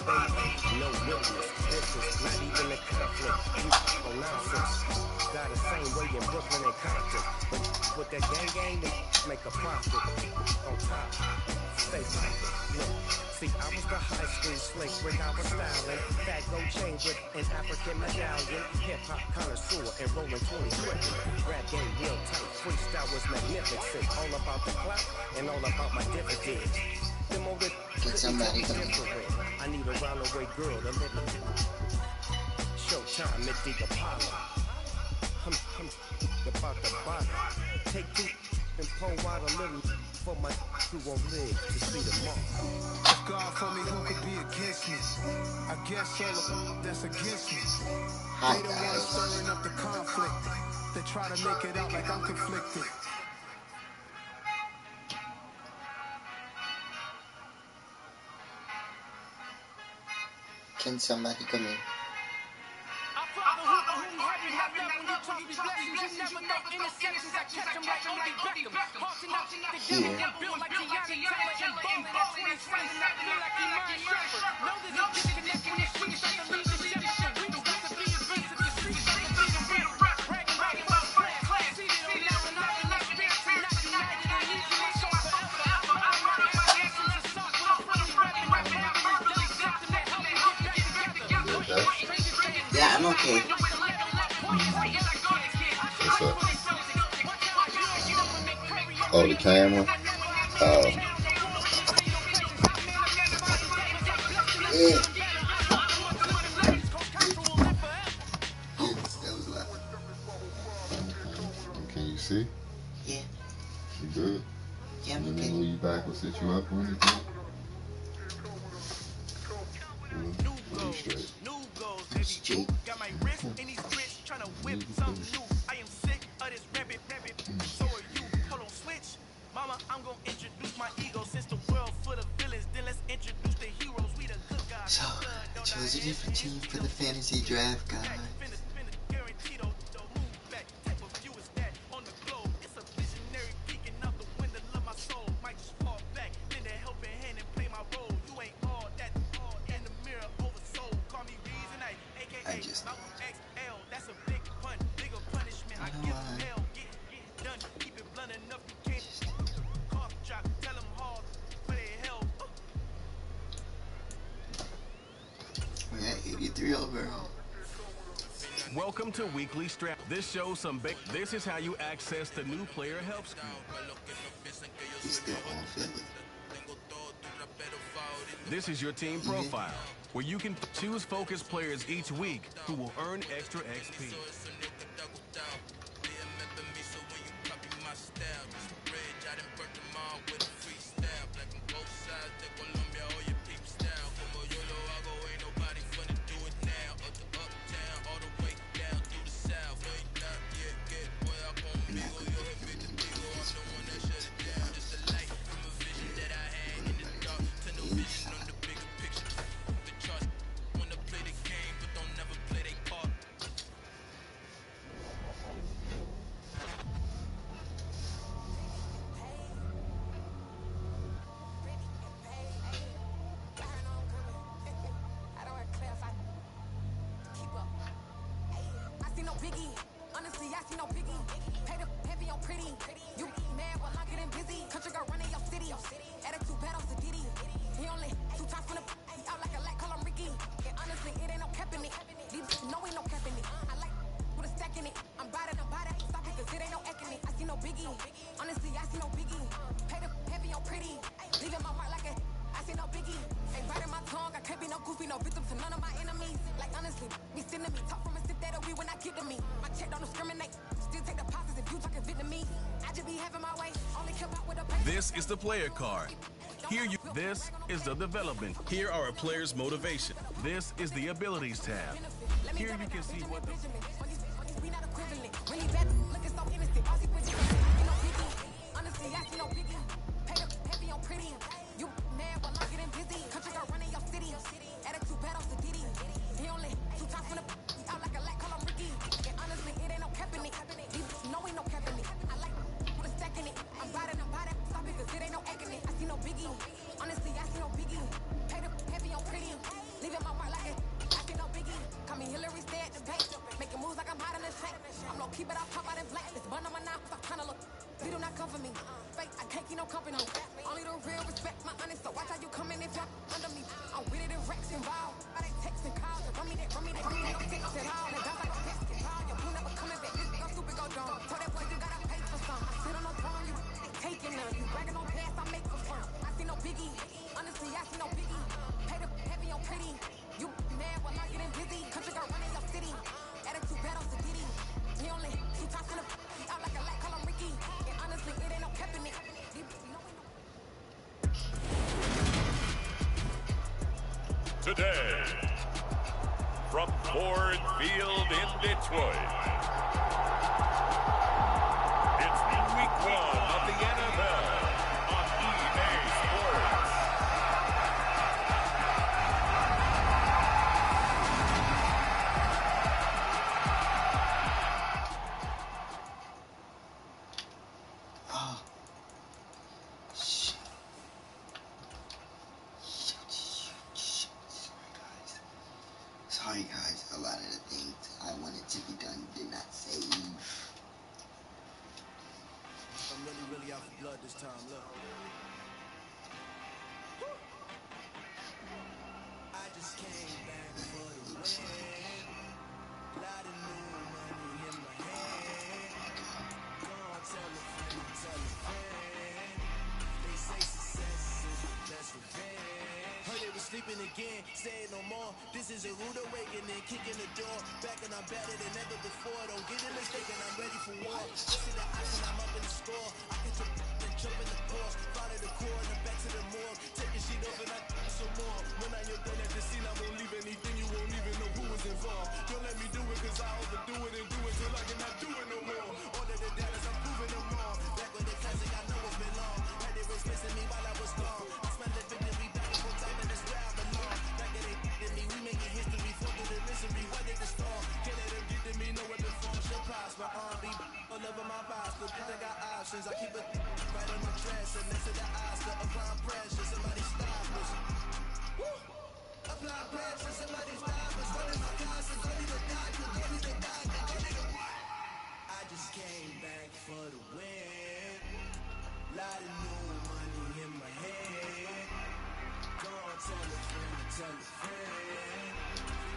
baby. No witness, this is not even a conflict. You on nonsense. Die the same way in Brooklyn and Compton. But with that gang, they make a profit. On top, stay poppin'. Look, see, I was the high school slick Rick. I was styling. Fat gold chain with an African medallion. Hip hop connoisseur and rolling 20 quick. Rap game real tight. Freestyle was magnificent. All about the clout and all about my dividends. Can somebody come in? I need a roundaway girl to live in. Showtime at the Apollo. I'm about the bottom. Take two and pour out a little for my who won't live to see tomorrow. If God for me, who could be against me? I guess all of that's against me. Hi They the ones guys. stirring up the conflict. They try to make it out like I'm conflicted. Can somebody come in? Yeah, I'm okay. What's up? Oh, the camera? Yeah. That was loud. Can you see? Yeah. You good? Yeah, I'm You okay. didn't move you back or sit you up or anything? You straight. I'm straight. Got my wrist in these grits, trying to whip something new. I am sick of this rabbit. So are you. Hold on, switch. Mama, I'm gonna introduce my ego. Since the world full of villains, then let's introduce the heroes. We the good guys. So, I chose a different team for the fantasy draft, guys. I just know. We're at 83 overall. Welcome to Weekly Strap. This shows some This is how you access the new player help screen. He's still on Philly. This is your team profile, where you can choose focus players each week who will earn extra XP. This is the player card. This is the development. Here are a player's motivation. This is the abilities tab. Here you can see what the... Today, from Ford Field in Detroit, it's week 1 of the NFL on EA Sports. Oh. Sorry guys, a lot of the things I wanted to be done did not save. I'm really out for blood this time, look. I just came back for the win. Lot of new money in my hand. Go on, tell a friend. They say success is the best revenge. Heard they was sleeping again, say it no more. This is a rude awakening, kicking the door. Back and I'm better than ever before. Don't get it mistaken, I'm ready for war. This is the action, I'm up in the score. I can jump in the course. Follow the core and back to the morgue. Take your sheet off and I some more. When I you're done at the scene, I won't leave anything. You won't even know who was involved. Don't let me do it cause I overdo it and do it till I cannot do it no more. All of the Dallas, I'm proving them all. Back with the classic, I know it's been long. Had they was missing me while I was gone. I smell the victory back for time and that's where I belong. Back at they me, we making history. Fuck the misery, weather the storm. Can't let them get to me, no weapon form shall prosper. Be all over my posture. I got options, I keep it right on my dress. And next to the Oscar, applying pressure. Somebody stop us. Woo! Apply pressure, somebody stop us. Running my conscience, don't even die. Don't even die. I just came back for the win. Lot of new money in my hand. Go on, tell a friend.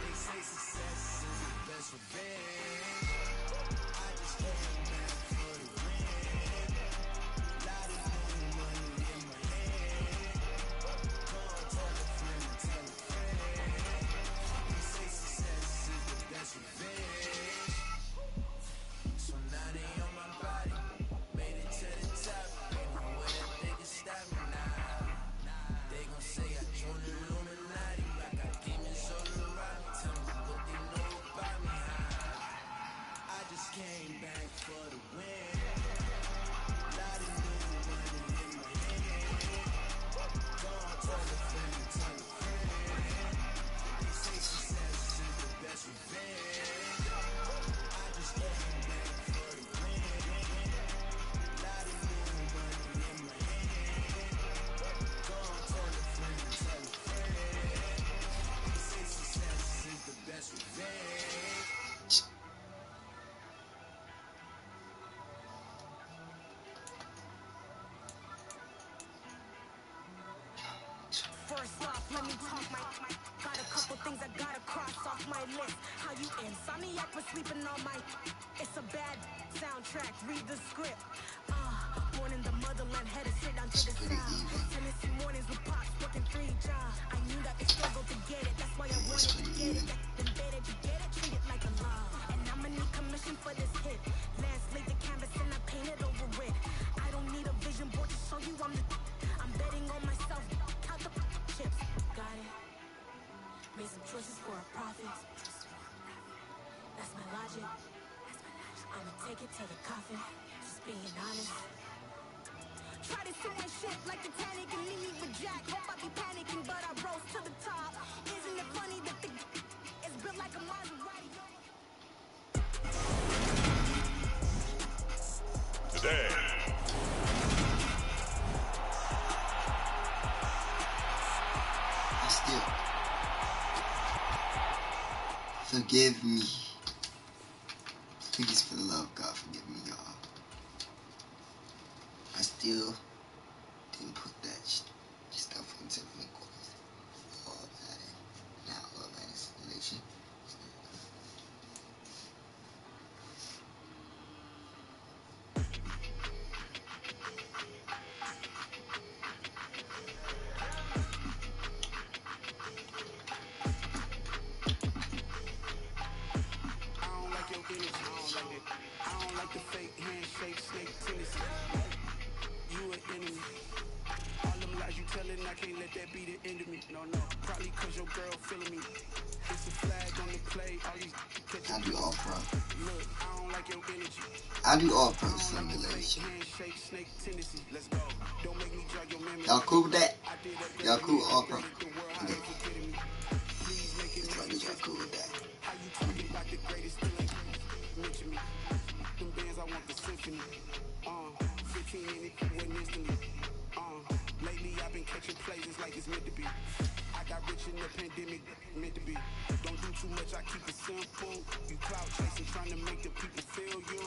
They say success is the best revenge. I just came back for the win. Lot of new money in my hand. Go on, tell a friend. They say success is the best revenge. So now they on my body. Made it to the top. Ain't no way that they can stop me now. They gon' say I joined the Illuminati. I got demons all around me. Tell me what they know about me. I just came back for the win. Lot of new money in my hand. Go on, tell a friend. They say success is the best revenge. I just came back for the win. Lot of new money in my hand. Go on, tell a friend. They say success is the best revenge. First off, let me talk my got a couple things I gotta cross off my list. How you insomniac for sleeping on my it's a bad soundtrack, read the script. Born in the motherland, headed straight down to the south. Tennessee mornings with pops, working 3 jobs. I knew that they struggled to get it, that's why I wanted to get it. Embedded, you get it, treat it like a love. And I'ma need commission for this hit. Lance laid the canvas and I painted over it. I don't need a vision board to show you I'm betting on myself. Count the chips, got it. Made some choices for a profit. That's my logic. I'ma take it to the coffin. Just being honest. Try to sing my shit like Titanic and leave me with Jack. Hope I be panicking, but I rose to the top. Isn't it funny that the is built like a Maserati? Today, I still forgive me. Please, for the love of God, forgive me, y'all. I still didn't put that stuff into my course. All that now, all that installation. I don't like your energy. I don't like the fake handshake, snake tennis. You an that be the end of me. No, probably cause your girl feeling me. It's a flag on the play. All these I do all pro. look, I don't like your energy. I do all pro simulation. Handshake, snake tendency. Let's go. Don't make me jog your memory. Y'all cool with that? I did that. Y'all cool with all pro? The world Okay. ain't forgetting me. Please make it That's why y'all cool with that. how you talking about the greatest thing? Mention me. Them bands, I want the symphony. 15 in it, went instantly. Lately I've been catching plays like it's meant to be. I got rich in the pandemic, meant to be. Don't do too much, I keep it simple. You clout chasing, trying to make the people feel you.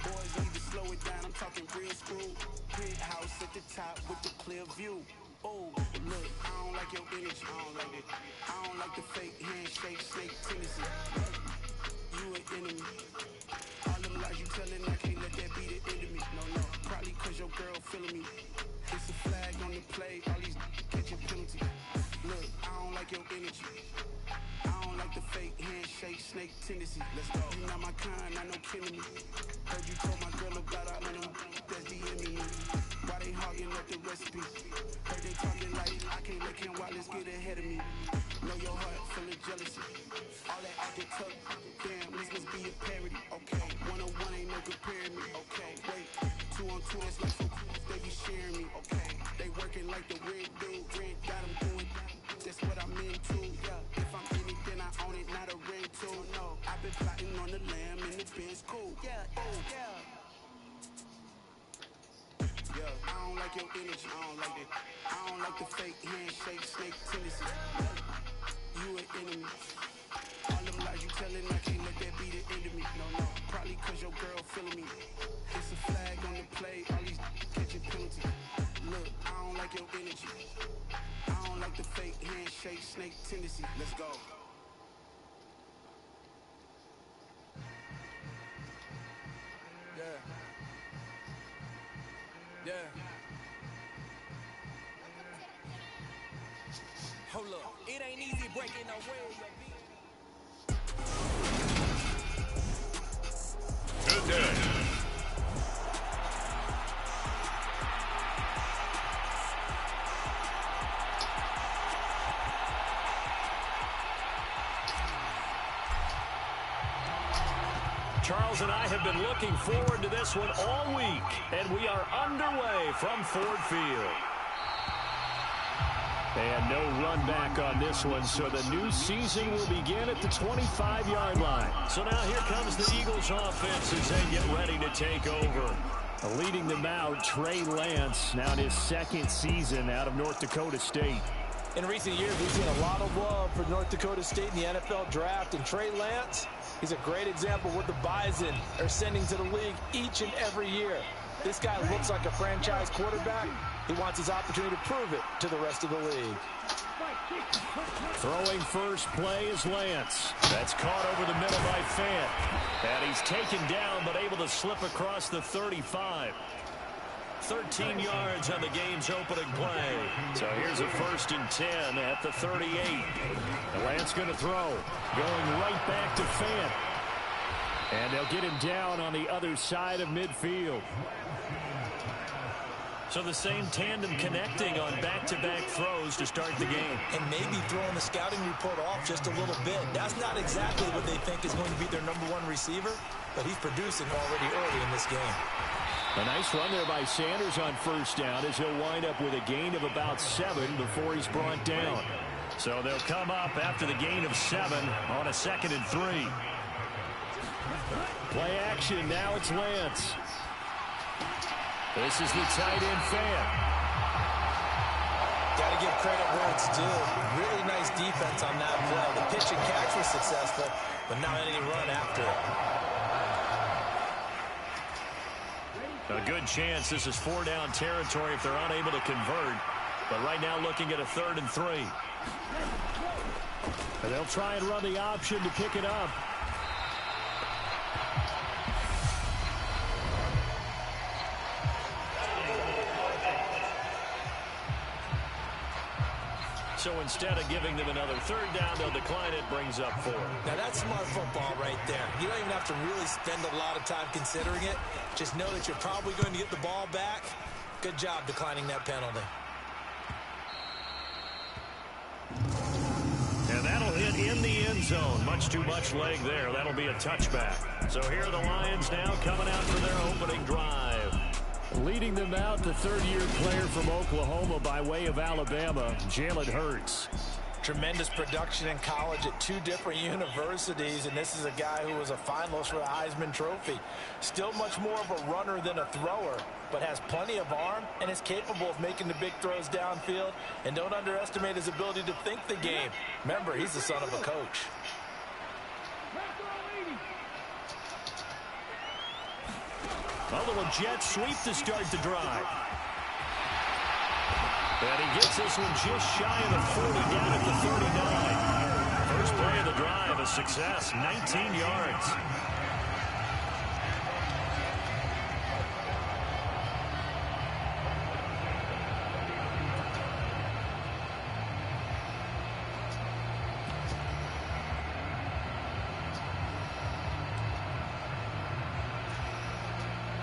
Boys need to slow it down, I'm talking real screw. Penthouse at the top with the clear view. Oh, look, I don't like your energy, I don't like it. I don't like the fake handshake, snake tendency. You an enemy. All them lies you telling, I can't let that be the end of me. No, probably cause your girl feeling me. It's a flag on the play, all these catching penalty. Look, I don't like your energy. I don't like the fake handshake, snake tendency. Let's go. You not my kind, I know killing me. Heard you told my girl about all of them that's DMing me. Why they hogging up the recipe? Heard they talking like I can't let Ken Wallace get ahead of me. Know your heart full of jealousy. All that acting tough, damn, this must be a parody. Okay, 101 ain't no comparing me. Okay, wait, 2 on 2, that's like so cool. They be sharing me. Okay, they working like the red dude. Red got them doing. That's what I'm into. Yeah, if I'm in it, then I own it, not a rental. No, I've been plotting on the lamb and the Benz cool. Yeah, I don't like your energy. I don't like it. I don't like the fake handshake, snake tendency. You an enemy. All them lies you telling, I can't let that be the end of me. No, probably cause your girl feeling me. It's a flag on the play, all these catching penalty. Look, I don't like your energy. I don't like the fake handshake, snake tendency. Let's go. Yeah. Hold up, it ain't easy breaking away. Good day. Charles and I have been looking forward to this one all week, and we are underway from Ford Field. And no run back on this one, so the new season will begin at the 25-yard line. So now here comes the Eagles offense as they get ready to take over. Leading them out, Trey Lance, now in his second season out of North Dakota State. In recent years, we've seen a lot of love for North Dakota State in the NFL draft, and Trey Lance, he's a great example of what the Bison are sending to the league each and every year. This guy looks like a franchise quarterback. He wants his opportunity to prove it to the rest of the league. Throwing first play is Lance. That's caught over the middle by Fant. And he's taken down, but able to slip across the 35. 13 yards on the game's opening play. So here's a 1st and 10 at the 38. And Lance going to throw. Going right back to Fant. And they'll get him down on the other side of midfield. So the same tandem connecting on back-to-back throws to start the game. And maybe throwing the scouting report off just a little bit. That's not exactly what they think is going to be their #1 receiver, but he's producing already early in this game. A nice run there by Sanders on first down as he'll wind up with a gain of about 7 before he's brought down. So they'll come up after the gain of 7 on a 2nd and 3. Play action, now it's Lance. This is the tight end Fant. Got to give credit where it's due. Really nice defense on that play. The pitch and catch was successful, but now any run after it. A good chance this is 4-down territory if they're unable to convert. But right now looking at a 3rd and 3. And they'll try and run the option to pick it up. So instead of giving them another 3rd down, they'll decline it, brings up 4. Now that's smart football right there. You don't even have to really spend a lot of time considering it. Just know that you're probably going to get the ball back. Good job declining that penalty. end zone. Much too much leg there. That'll be a touchback. So here are the Lions now coming out for their opening drive. Leading them out, the third-year player from Oklahoma by way of Alabama, Jalen Hurts. Tremendous production in college at 2 different universities, and this is a guy who was a finalist for the Heisman Trophy. Still much more of a runner than a thrower, but has plenty of arm and is capable of making the big throws downfield. And don't underestimate his ability to think the game. Remember, he's the son of a coach. A little jet sweep to start the drive. And he gets this one just shy of the 40 down at the 39. First play of the drive, a success, 19 yards.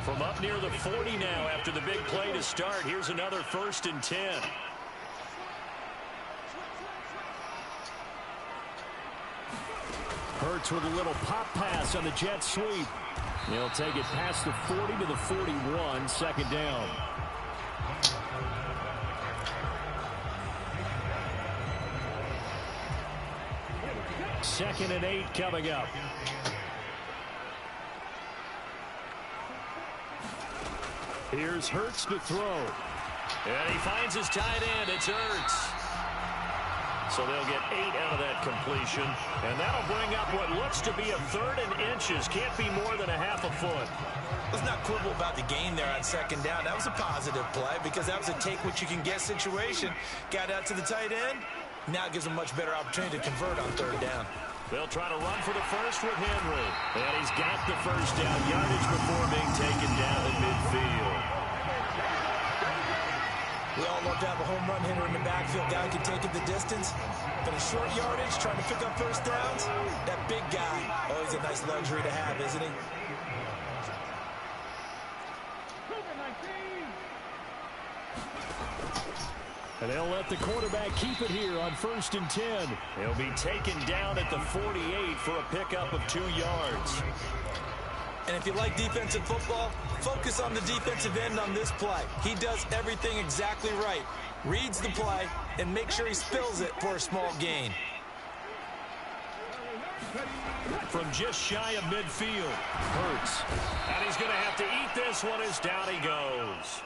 From up near the 40 now after the big play to start. Here's another 1st and 10. Hurts with a little pop pass on the jet sweep. He'll take it past the 40 to the 41, 2nd down. Second and 8 coming up. Here's Hurts to throw. And he finds his tight end. It's Hurts. So they'll get 8 out of that completion. And that'll bring up what looks to be a 3rd and inches. Can't be more than a half a foot. Let's not quibble about the gain there on 2nd down. That was a positive play because that was a take-what-you-can-get situation. Got out to the tight end. Now it gives him a much better opportunity to convert on 3rd down. They'll try to run for the first with Henry. And he's got the 1st down yardage before being taken down at midfield. We all love to have a home run hitter in the backfield. Guy can take it the distance. But in short yardage, trying to pick up 1st downs, that big guy, always a nice luxury to have, isn't he? And they'll let the quarterback keep it here on 1st and 10. He'll be taken down at the 48 for a pickup of 2 yards. And if you like defensive football, focus on the defensive end on this play. He does everything exactly right. Reads the play and makes sure he spills it for a small gain. From just shy of midfield, Hurts. And he's going to have to eat this one as down he goes.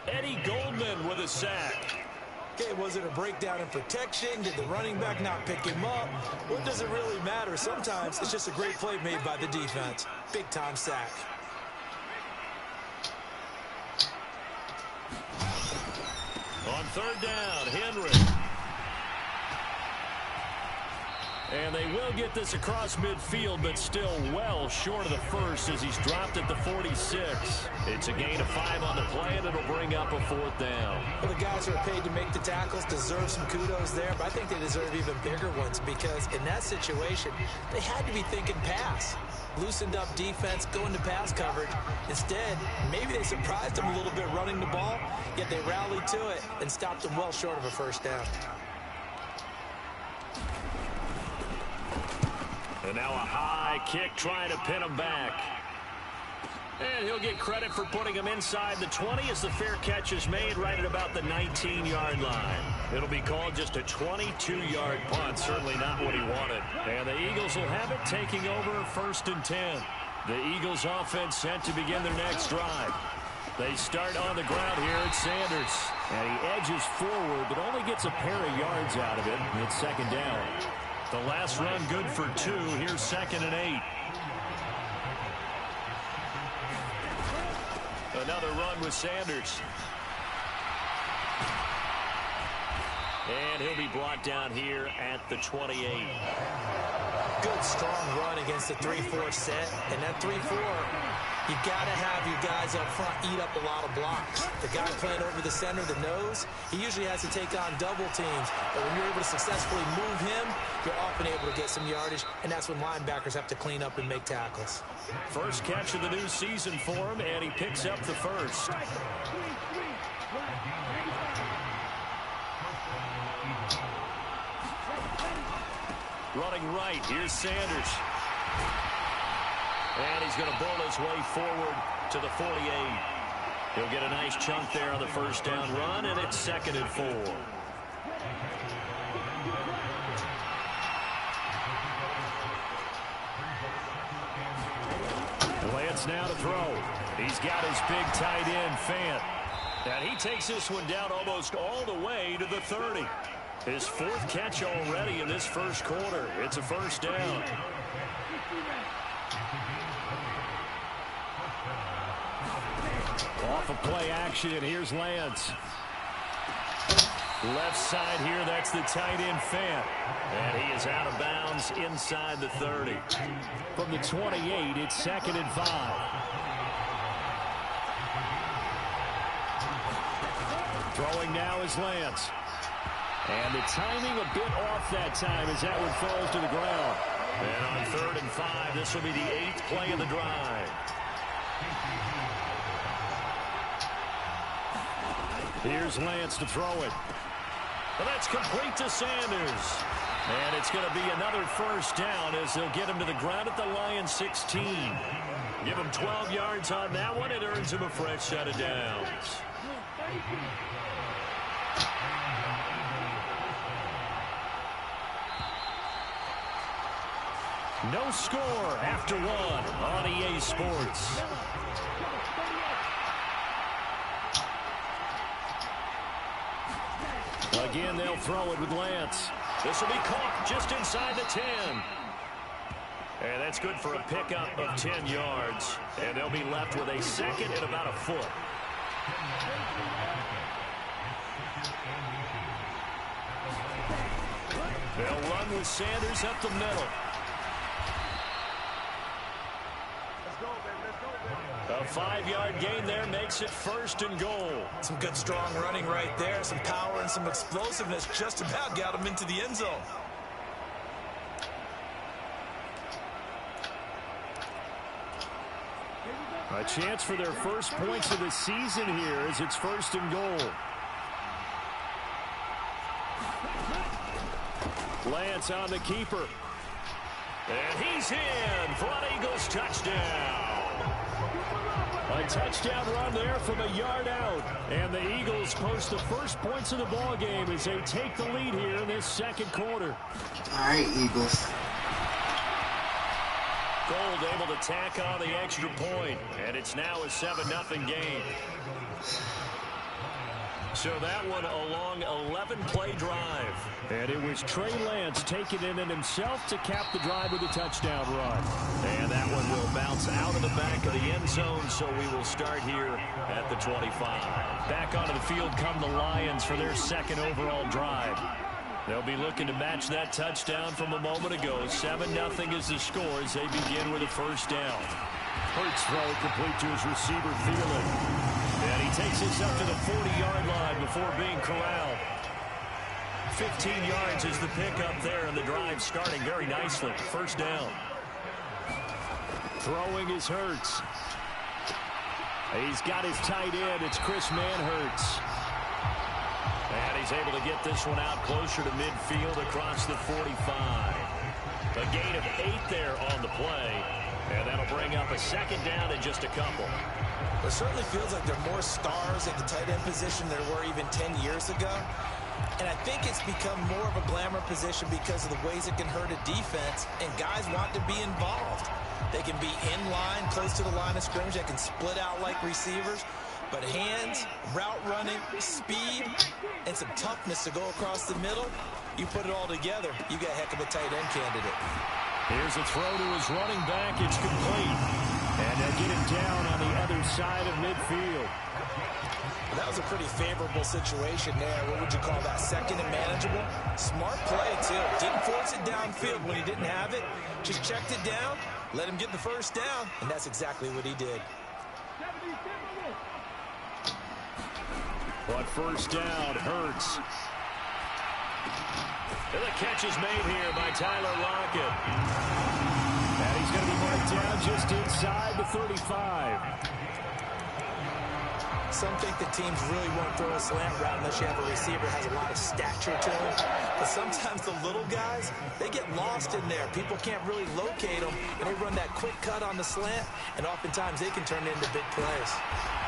Eddie Goldman with a sack. Okay, was it a breakdown in protection? Did the running back not pick him up? What does it really matter? Sometimes it's just a great play made by the defense. Big-time sack. On 3rd down, Henry. And they will get this across midfield, but still well short of the 1st as he's dropped at the 46. It's a gain of 5 on the play, and it'll bring up a 4th down. Well, the guys who are paid to make the tackles deserve some kudos there, but I think they deserve even bigger ones because in that situation, they had to be thinking pass. Loosened up defense, going to pass coverage. Instead, maybe they surprised them a little bit running the ball, yet they rallied to it and stopped them well short of a 1st down. And now a high kick trying to pin him back. And he'll get credit for putting him inside the 20 as the fair catch is made right at about the 19-yard line. It'll be called just a 22-yard punt, certainly not what he wanted. And the Eagles will have it taking over 1st and 10. The Eagles offense set to begin their next drive. They start on the ground here at Sanders. And he edges forward, but only gets a pair of yards out of it. It's 2nd down. The last run good for 2. Here's 2nd and 8. Another run with Sanders. And he'll be brought down here at the 28. Good, strong run against the 3-4 set. And that 3-4, you got to have your guys up front eat up a lot of blocks. The guy playing over the center, the nose, he usually has to take on double teams. But when you're able to successfully move him, you're often able to get some yardage, and that's when linebackers have to clean up and make tackles. First catch of the new season for him, and he picks up the 1st. Running right, here's Sanders. And he's going to bull his way forward to the 48. He'll get a nice chunk there on the first down run, and it's 2nd and 4. Lance now to throw. He's got his big tight end, Fant. And he takes this one down almost all the way to the 30. His 4th catch already in this first quarter. It's a first down. Off of play action, here's Lance. Left side here, that's the tight end, Fant. And he is out of bounds inside the 30. From the 28, it's 2nd and 5. Throwing now is Lance. And the timing a bit off that time as that one falls to the ground. And on 3rd and 5, this will be the 8th play of the drive. Here's Lance to throw it. Well, that's complete to Sanders. And it's going to be another first down as they'll get him to the ground at the Lions 16. Give him 12 yards on that one. It earns him a fresh set of downs. No score after 1 on EA Sports. Again, they'll throw it with Lance. This will be caught just inside the 10. And that's good for a pickup of 10 yards. And they'll be left with a 2nd and about a foot. They'll run with Sanders up the middle. A 5-yard gain there makes it 1st and goal. Some good, strong running right there. Some power and some explosiveness just about got him into the end zone. A chance for their first points of the season here as it's 1st and goal. Lance on the keeper. And he's in for an Eagles touchdown. A touchdown run there from a yard out. And the Eagles post the first points of the ball game as they take the lead here in this 2nd quarter. All right, Eagles. Gold able to tack on the extra point. And it's now a 7-0 game. So that one a long 11-play drive. And it was Trey Lance taking it in himself to cap the drive with a touchdown run. And that one will bounce out of the back of the end zone, so we will start here at the 25. Back onto the field come the Lions for their 2nd overall drive. They'll be looking to match that touchdown from a moment ago. 7-0 is the score as they begin with a first down. Hurts throw complete to his receiver, Thielen. And he takes this up to the 40-yard line before being corralled. 15 yards is the pickup there, and the drive starting very nicely. First down. Throwing is Hurts. He's got his tight end. It's Chris Manhertz. And he's able to get this one out closer to midfield across the 45. A gain of 8 there on the play. And that'll bring up a 2nd down in just a couple. It certainly feels like there are more stars at the tight end position than there were even 10 years ago. And I think it's become more of a glamour position because of the ways it can hurt a defense, and guys want to be involved. They can be in line, close to the line of scrimmage. They can split out like receivers. But hands, route running, speed, and some toughness to go across the middle, you put it all together, you got a heck of a tight end candidate. Here's a throw to his running back. It's complete. And they'll get him down on the other side of midfield. Well, that was a pretty favorable situation there. What would you call that? 2nd and manageable? Smart play, too. Didn't force it downfield when he didn't have it. Just checked it down, let him get the first down, and that's exactly what he did. But first down, Hurts. And the catch is made here by Tyler Lockett. And he's going to be marked down just inside the 35. Some think the teams really won't throw a slant route unless you have a receiver that has a lot of stature to him. But sometimes the little guys, they get lost in there. People can't really locate them, and they run that quick cut on the slant, and oftentimes they can turn into big plays.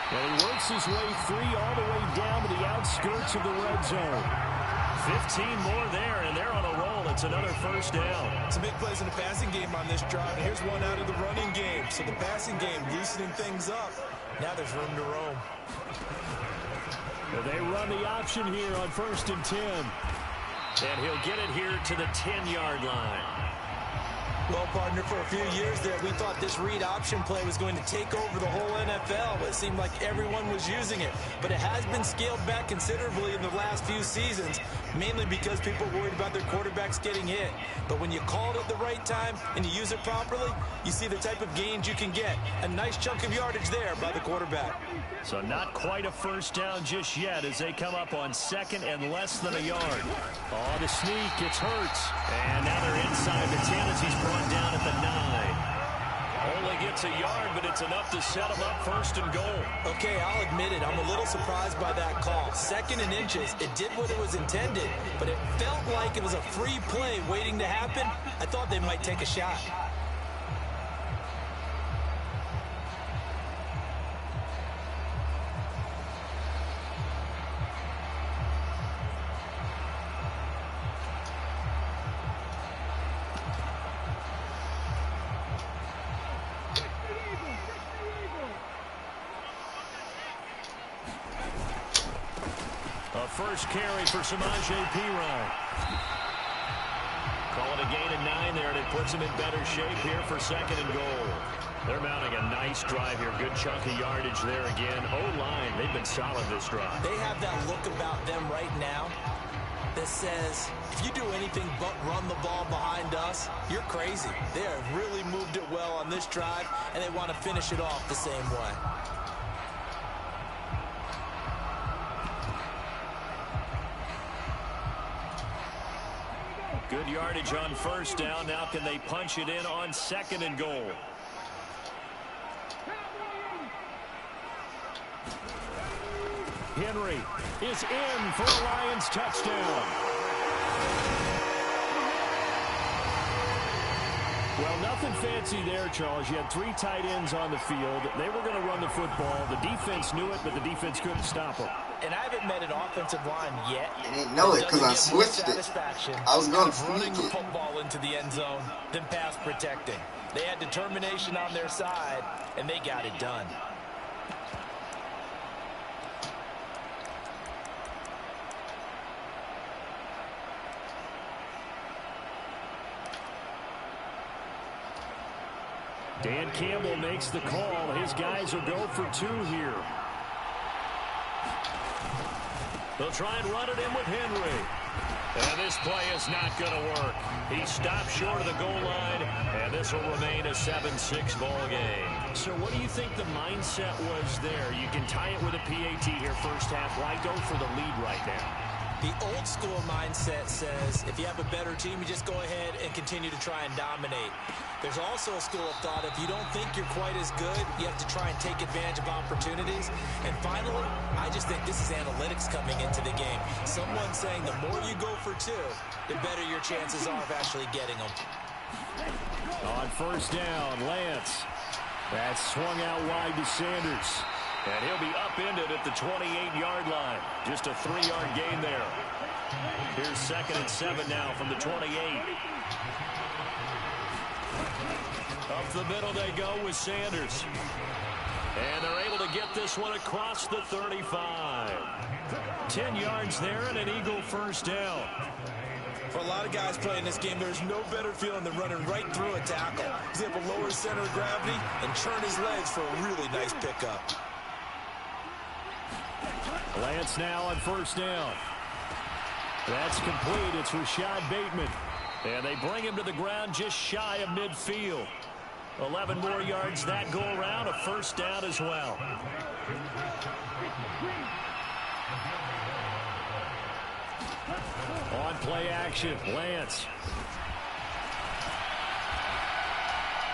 And he works his way free all the way down to the outskirts of the red zone. 15 more there, and they're on a roll. It's another first down. Some big plays in the passing game on this drive. Here's one out of the running game. So the passing game loosening things up. Now there's room to roam. Well, they run the option here on 1st and 10. And he'll get it here to the 10-yard line. Well, partner, for a few years there, we thought this read option play was going to take over the whole NFL. It seemed like everyone was using it. But it has been scaled back considerably in the last few seasons, mainly because people are worried about their quarterbacks getting hit. But when you call it at the right time and you use it properly, you see the type of gains you can get. A nice chunk of yardage there by the quarterback. So not quite a first down just yet as they come up on 2nd and less than a yard. Oh, the sneak, it's Hurts. And now they're inside the 10 as he's brought down at the 9. Only gets a yard, but it's enough to set him up 1st and goal. Okay, I'll admit it. I'm a little surprised by that call. 2nd and inches. It did what it was intended, but it felt like it was a free play waiting to happen. I thought they might take a shot. First carry for Samaje Perine. Call it a gain of 9 there, and it puts them in better shape here for 2nd and goal. They're mounting a nice drive here. Good chunk of yardage there again. O-line, they've been solid this drive. They have that look about them right now that says, if you do anything but run the ball behind us, you're crazy. They have really moved it well on this drive, and they want to finish it off the same way. Good yardage on 1st down. Now can they punch it in on 2nd and goal? Henry is in for a Lions touchdown. Well, nothing fancy there, Charles. You had 3 tight ends on the field. They were going to run the football. The defense knew it, but the defense couldn't stop them. And I haven't met an offensive line yet. I didn't know it because I switched it. I was going to running sneak the it. football into the end zone than pass protecting. They had determination on their side, and they got it done. Dan Campbell makes the call. His guys will go for 2 here. They'll try and run it in with Henry. And this play is not going to work. He stopped short of the goal line, and this will remain a 7-6 ball game. So what do you think the mindset was there? You can tie it with a PAT here first half. Why go for the lead right now? The old school mindset says if you have a better team, you just go ahead and continue to try and dominate. There's also a school of thought, if you don't think you're quite as good, you have to try and take advantage of opportunities. And finally, I just think this is analytics coming into the game. Someone saying the more you go for 2, the better your chances are of actually getting them. On 1st down, Lance. That's swung out wide to Sanders. And he'll be upended at the 28-yard line. Just a 3-yard gain there. Here's 2nd and 7 now from the 28. Up the middle they go with Sanders. And they're able to get this one across the 35. 10 yards there and an Eagle first down. For a lot of guys playing this game, there's no better feeling than running right through a tackle. He's able to lower his center of gravity and churn his legs for a really nice pickup. Lance now on 1st down. That's complete. It's Rashad Bateman. And they bring him to the ground just shy of midfield. 11 more yards that go around. A first down as well. On play action, Lance.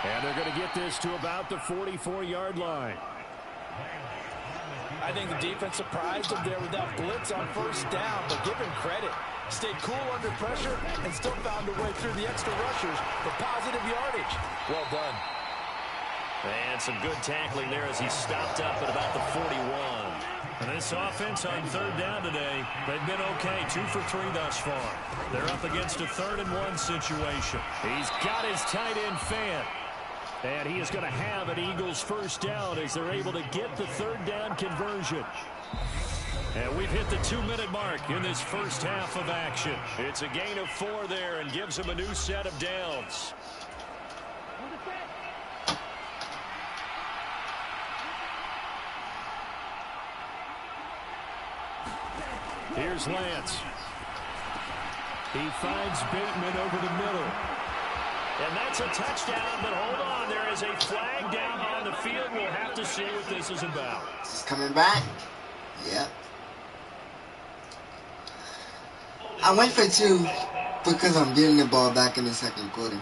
And they're going to get this to about the 44-yard line. I think the defense surprised him there with that blitz on 1st down, but give him credit. Stayed cool under pressure and still found a way through the extra rushers for positive yardage. Well done. And some good tackling there as he stopped up at about the 41. And this offense on third down today, they've been okay, 2 for 3 thus far. They're up against a 3rd-and-1 situation. He's got his tight end Fant. And he is going to have an Eagles first down as they're able to get the 3rd down conversion. And we've hit the 2-minute mark in this first half of action. It's a gain of 4 there and gives them a new set of downs. Here's Lance. He finds Bateman over the middle. And that's a touchdown, but hold on. There is a flag down on the field. We'll have to see what this is about. Is this coming back? Yep. I went for 2 because I'm getting the ball back in the 2nd quarter.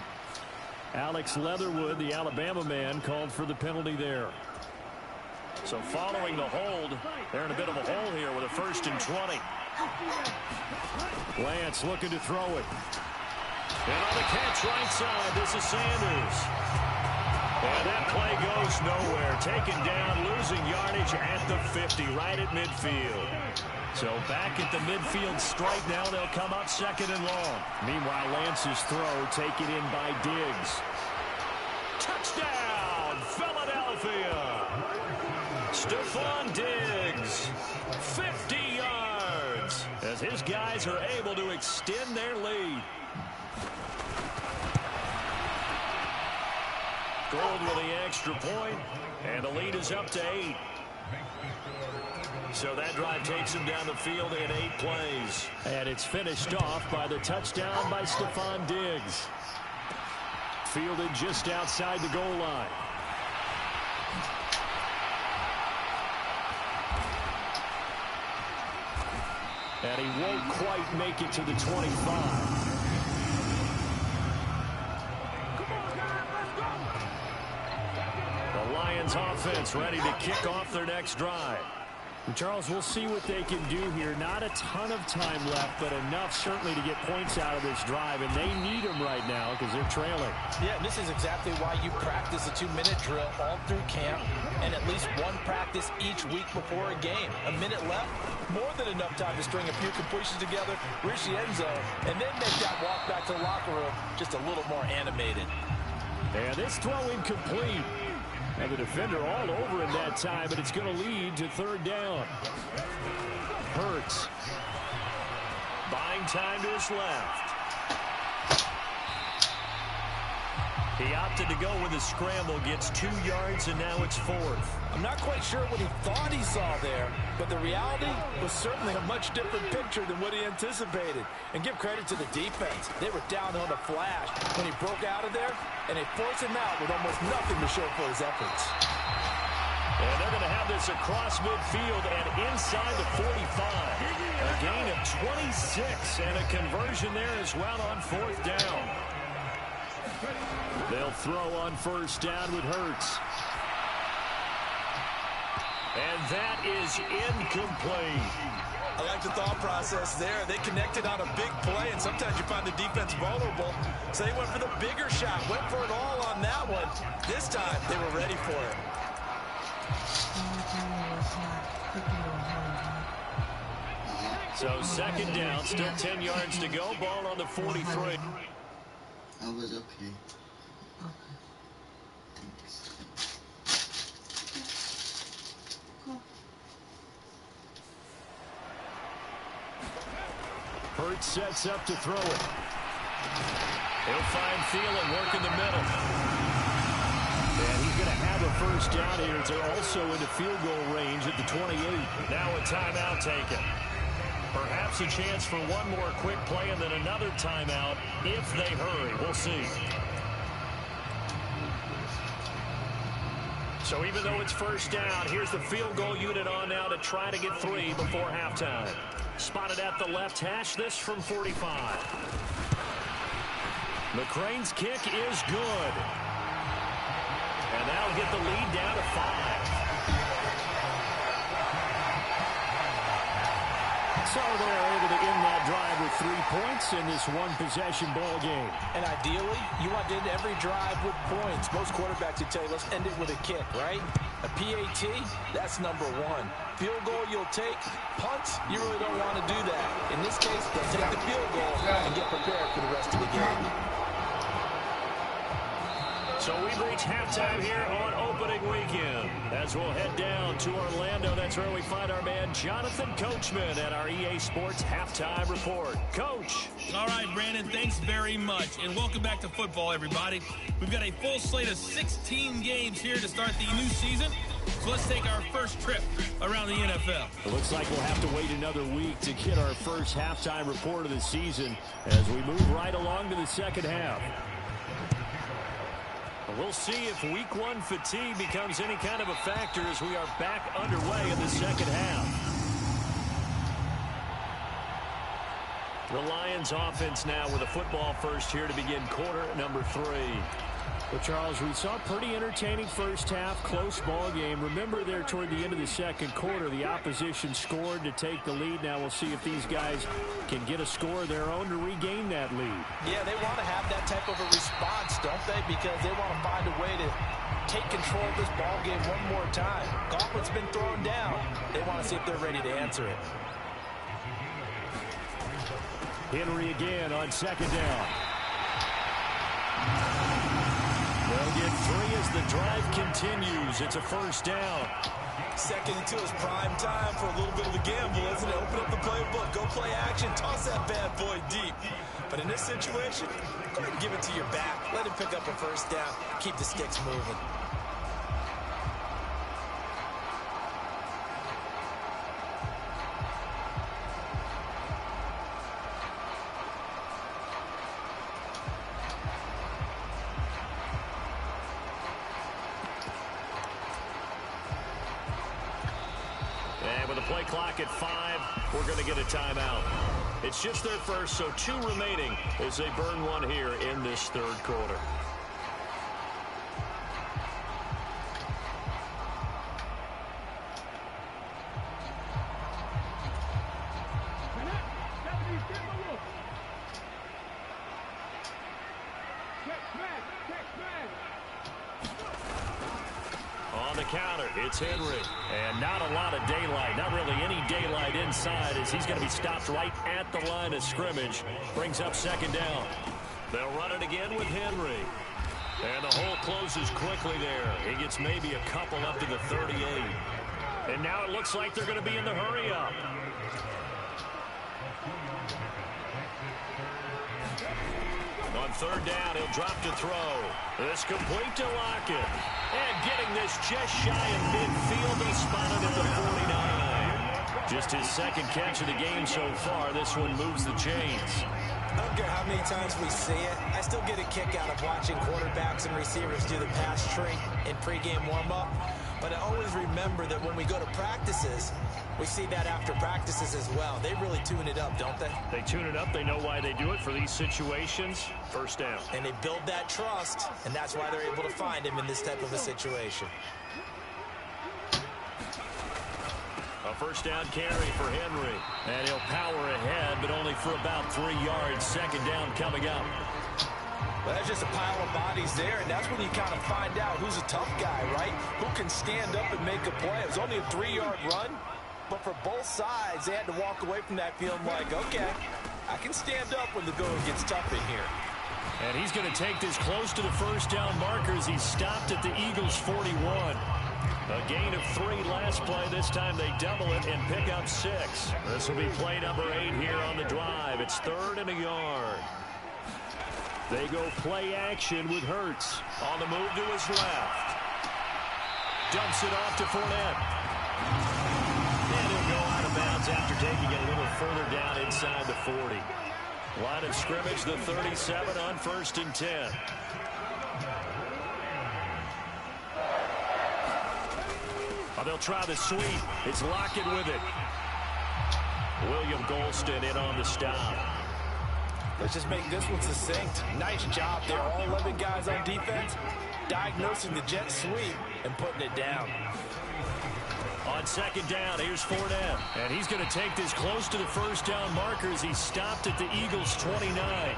Alex Leatherwood, the Alabama man, called for the penalty there. So following the hold, they're in a bit of a hole here with a 1st and 20. Lance looking to throw it. And on the catch right side, this is Sanders. And that play goes nowhere. Taken down, losing yardage at the 50, right at midfield. So back at the midfield stripe now, they'll come up 2nd and long. Meanwhile, Lance's throw taken in by Diggs. Touchdown, Philadelphia! Stephon Diggs, 50 yards, as his guys are able to extend their lead. Gold with the extra point, and the lead is up to 8. So that drive takes him down the field in 8 plays. And it's finished off by the touchdown by Stephon Diggs. Fielded just outside the goal line. And he won't quite make it to the 25. The Lions offense ready to kick off their next drive. And Charles, we'll see what they can do here. Not a ton of time left, but enough certainly to get points out of this drive. And they need them right now because they're trailing. Yeah, and this is exactly why you practice a 2-minute drill all through camp and at least 1 practice each week before a game. A minute left, more than enough time to string a few completions together, reach the end zone, and then make that walk back to the locker room just a little more animated. And this throw incomplete. And the defender all over him that time, but it's going to lead to 3rd down. Hurts. Buying time to his left. He opted to go with a scramble, gets 2 yards, and now it's 4th. I'm not quite sure what he thought he saw there, but the reality was certainly a much different picture than what he anticipated. And give credit to the defense. They were down on a flash when he broke out of there, and they forced him out with almost nothing to show for his efforts. And they're going to have this across midfield and inside the 45. A gain of 26 and a conversion there as well on 4th down. They'll throw on 1st down with Hurts. And that is incomplete. I like the thought process there. They connected on a big play, and sometimes you find the defense vulnerable. So they went for the bigger shot, went for it all on that one. This time, they were ready for it. So 2nd down, still 10 yards to go. Ball on the 43. I was okay. Hurts sets up to throw it. He'll find Thielen working the middle. And he's going to have a 1st down here. They're also into field goal range at the 28. Now a timeout taken. Perhaps a chance for one more quick play and then another timeout if they hurry. We'll see. So even though it's 1st down, here's the field goal unit on now to try to get 3 before halftime. Spotted at the left hash, this from 45. McCrane's kick is good. And that'll get the lead down to 5. So they're able to end that drive with 3 points in this one-possession ball game. And ideally, you want to end every drive with points. Most quarterbacks would tell you, let's end it with a kick, right? A PAT, that's number one. Field goal you'll take. Punts, you really don't want to do that. In this case, they'll take the field goal and get prepared for the rest of the game. So we've reached halftime here on opening weekend. As we'll head down to Orlando, that's where we find our man Jonathan Coachman at our EA Sports Halftime Report. Coach. All right, Brandon, thanks very much. And welcome back to football, everybody. We've got a full slate of 16 games here to start the new season. So let's take our first trip around the NFL. It looks like we'll have to wait another week to get our first halftime report of the season as we move right along to the second half. We'll see if week one fatigue becomes any kind of a factor as we are back underway in the second half. The Lions offense now with a football first here to begin quarter number 3. Well, Charles, we saw a pretty entertaining first half, close ball game. Remember there toward the end of the second quarter, the opposition scored to take the lead. Now we'll see if these guys can get a score of their own to regain that lead. Yeah, they want to have that type of a response, don't they? Because they want to find a way to take control of this ball game one more time. Gauntlet's been thrown down. They want to see if they're ready to answer it. Henry again on second down. They'll get 3 as the drive continues. It's a first down. Second and 2 is prime time for a little bit of a gamble, isn't it? Open up the playbook, go play action, toss that bad boy deep. But in this situation, go ahead and give it to your back. Let him pick up a first down. Keep the sticks moving. Play clock at 5. We're going to get a timeout. It's just their first, so 2 remaining as they burn one here in this third quarter. On the counter, it's Henry. And not a lot of daylight, not really any daylight inside as he's going to be stopped right at the line of scrimmage. Brings up second down. They'll run it again with Henry. And the hole closes quickly there. He gets maybe a couple up to the 38. And now it looks like they're going to be in the hurry up. On third down, he'll drop to throw. This complete to Lockett. And getting this just shy of midfield, they spotted at the 49. Just his second catch of the game so far. This one moves the chains. I don't care how many times we see it. I still get a kick out of watching quarterbacks and receivers do the pass tree in pregame warm-up. But I always remember that when we go to practices, we see that after practices as well. They really tune it up, don't they? They tune it up. They know why they do it for these situations. First down. And they build that trust, and that's why they're able to find him in this type of a situation. A first down carry for Henry. And he'll power ahead, but only for about 3 yards. Second down coming up. Well, that's just a pile of bodies there, and that's when you kind of find out who's a tough guy, right? Who can stand up and make a play. It was only a 3-yard run, but for both sides, they had to walk away from that feeling like, okay, I can stand up when the going gets tough in here. And he's going to take this close to the first down marker as he's stopped at the Eagles' 41. A gain of 3 last play. This time they double it and pick up 6. This will be play number 8 here on the drive. It's 3rd and a yard. They go play action with Hurts on the move to his left. Dumps it off to Fournette. And he'll go out of bounds after taking it a little further down inside the 40. Line of scrimmage, the 37 on 1st and 10. Oh, they'll try the sweep. It's Lockett with it. William Golston in on the stop. Let's just make this one succinct. Nice job there. All 11 guys on defense diagnosing the jet sweep and putting it down. On second down, here's Fournette. And he's going to take this close to the first down marker as he stopped at the Eagles' 29.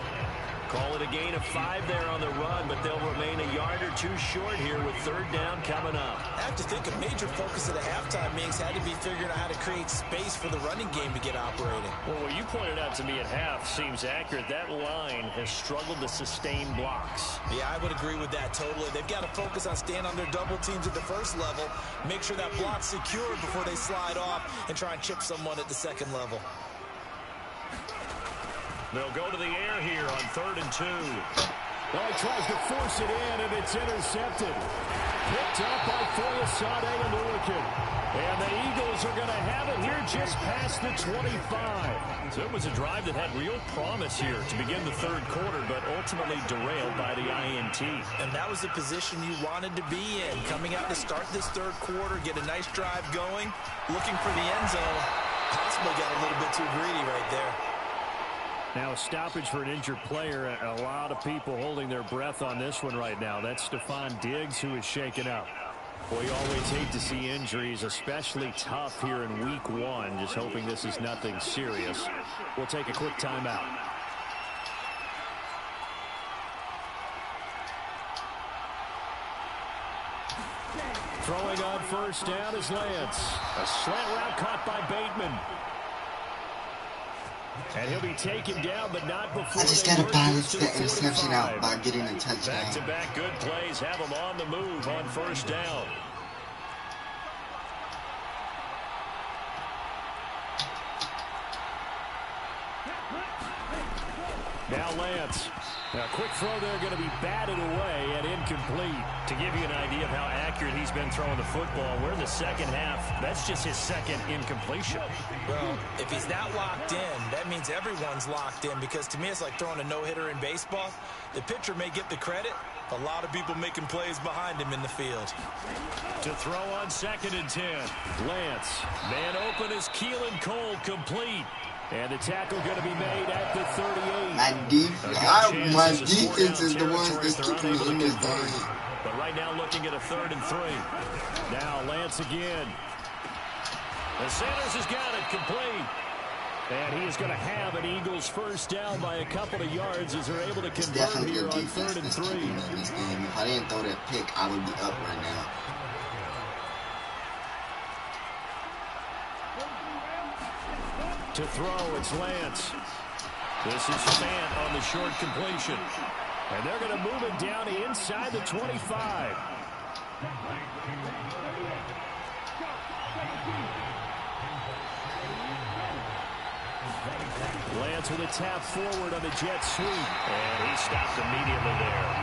Call it a gain of 5 there on the run, but they'll remain a yard or two short here with third down coming up. I have to think a major focus of the halftime meetings had to be figuring out how to create space for the running game to get operating. Well, what you pointed out to me at half seems accurate. That line has struggled to sustain blocks. Yeah, I would agree with that totally. They've got to focus on staying on their double teams at the first level, make sure that block's secured before they slide off and try and chip someone at the second level. They'll go to the air here on 3rd and 2. Well, he tries to force it in, and it's intercepted. Picked up by Foyesade and Ulican. And the Eagles are going to have it here just past the 25. So it was a drive that had real promise here to begin the third quarter, but ultimately derailed by the INT. And that was the position you wanted to be in. Coming out to start this third quarter, get a nice drive going, looking for the end zone. Possibly got a little bit too greedy right there. Now a stoppage for an injured player. A lot of people holding their breath on this one right now. That's Stephon Diggs, who is shaken up. Well, you always hate to see injuries, especially tough here in week 1. Just hoping this is nothing serious. We'll take a quick timeout. Throwing on first down is Lance. A slant route caught by Bateman. And he'll be taken down, but not before. I just got to balance the interception out by getting a touchdown. Back-to-back good plays have them on the move on first down. Now Lance. Now, quick throw there going to be batted away and incomplete. To give you an idea of how accurate he's been throwing the football, we're in the second half. That's just his second incompletion. Well, if he's that locked in, that means everyone's locked in, because to me it's like throwing a no-hitter in baseball. The pitcher may get the credit. A lot of people making plays behind him in the field. To throw on 2nd and 10. Lance. Man open is Keelan Cole, complete. And the tackle going to be made at the 38. My defense is the one that's keeping me in this game. But right now looking at a 3rd and 3. Now Lance again. And Sanders has got it complete. And he is going to have an Eagles first down by a couple of yards as they're able to convert here on 3rd and 3. If I didn't throw that pick, I would be up right now. To throw, it's Lance. This is Fant on the short completion. And they're going to move it down inside the 25. Lance with a tap forward on the jet sweep. And he stopped immediately there.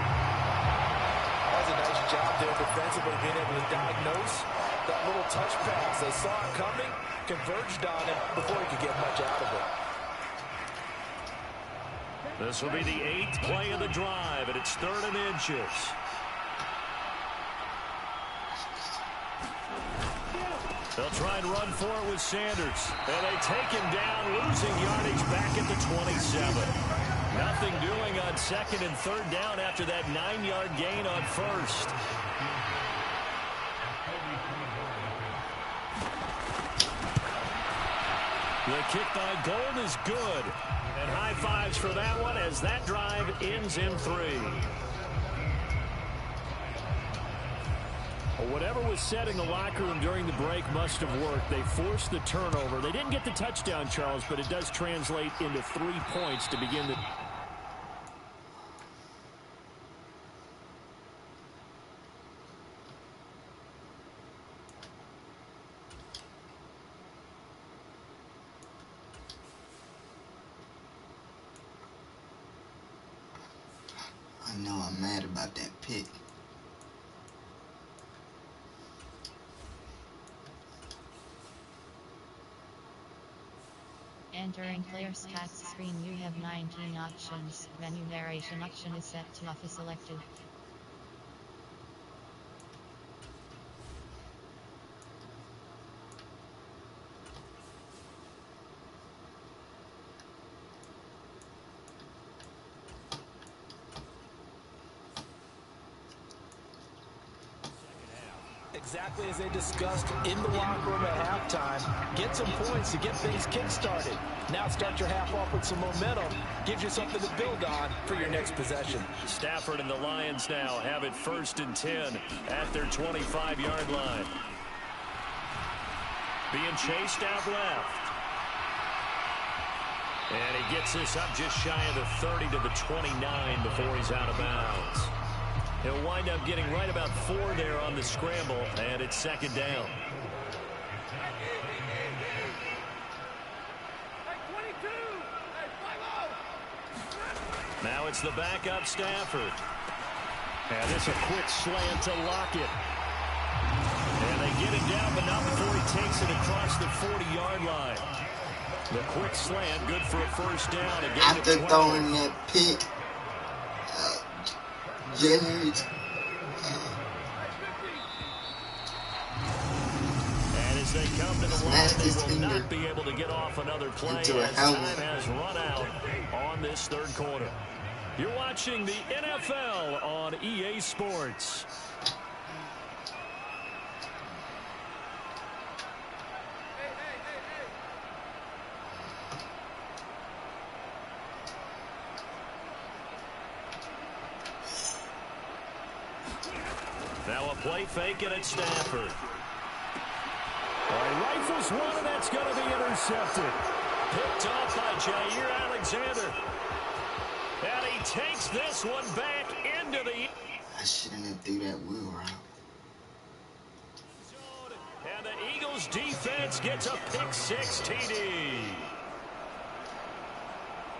That was a nice job there defensively, being able to diagnose that little touch pass. They saw it coming, converged on him before he could get much out of it. This will be the 8th play of the drive, and it's 3rd and inches. They'll try and run for it with Sanders. And they take him down, losing yardage back at the 27. Nothing doing on 2nd and 3rd down after that 9-yard gain on 1st. The kick by Gold is good. And high fives for that one as that drive ends in 3. Well, whatever was said in the locker room during the break must have worked. They forced the turnover. They didn't get the touchdown, Charles, but it does translate into 3 points to begin the... I know I'm mad about that pick. Entering player stats screen, you have 19 options. Menu narration option is set to off is selected. Exactly as they discussed in the locker room at halftime. Get some points to get things kick-started. Now start your half off with some momentum. Gives you something to build on for your next possession. Stafford and the Lions now have it 1st and 10 at their 25-yard line. Being chased out left. And he gets this up just shy of the 30 to the 29 before he's out of bounds. He'll wind up getting right about 4 there on the scramble, and it's 2nd down. Now it's the backup Stafford. And this a quick slant to Lockett. And they get him down, but not before he takes it across the 40-yard line. The quick slant, good for a 1st down. After throwing that pick, Jennings. And as they come to the line, they will not be able to get off another play as time has run out on this 3rd quarter. You're watching the NFL on EA Sports. Now a play fake and it's Stafford. Rifles one, and that's going to be intercepted. Picked off by Jair Alexander. And he takes this one back into the... I shouldn't have threw that wheel route. And the Eagles defense gets a pick 6 TD.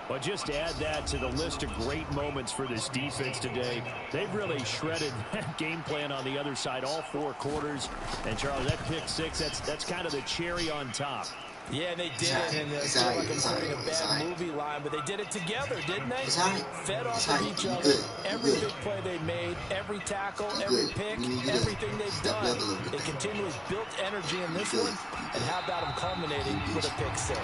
But just to add that to the list of great moments for this defense today, they've really shredded that game plan on the other side all 4 quarters. And, Charles, that pick 6, that's kind of the cherry on top. Yeah, they did it, and I feel like I'm quoting a bad movie line, but they did it together, didn't they? Fed off of each other. Every big play they made, every tackle, every pick, everything they've done. They continually built energy in this one, and how about them culminating with a pick 6?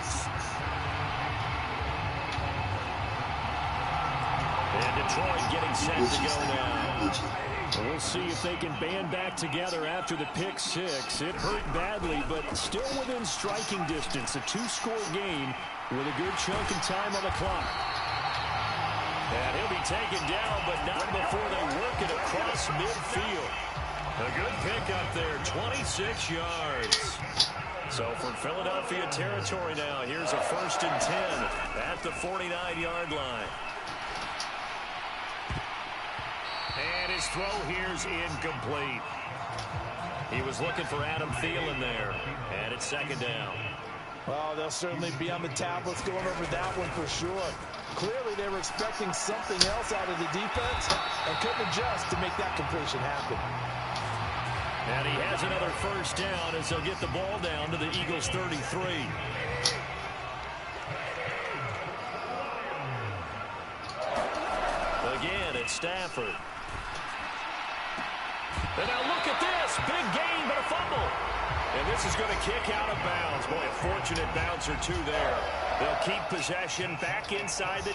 And Detroit getting set to go now. We'll see if they can band back together after the pick 6. It hurt badly, but still within striking distance. A 2-score game with a good chunk of time on the clock. And he'll be taken down, but not before they work it across midfield. A good pick up there, 26 yards. So from Philadelphia territory now, here's a 1st and 10 at the 49-yard line. And his throw here's incomplete. He was looking for Adam Thielen there. And it's 2nd down. Well, they'll certainly be on the tablets going over that one for sure. Clearly, they were expecting something else out of the defense and couldn't adjust to make that completion happen. And he has another 1st down as they'll get the ball down to the Eagles' 33. Again, it's Stafford. And now look at this. Big gain, but a fumble. And this is going to kick out of bounds. Boy, a fortunate bounce or 2 there. They'll keep possession back inside the...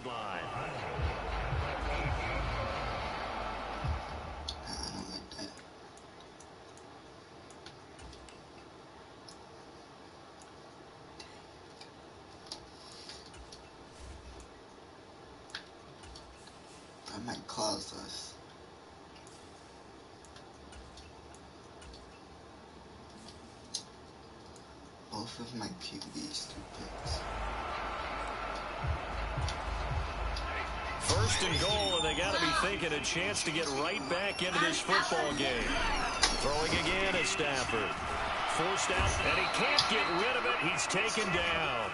line. That might cost us. Both of my QBs 2 picks. 1st and goal, and they got to be thinking a chance to get right back into this football game. Throwing again is Stafford. Forced out, and he can't get rid of it. He's taken down.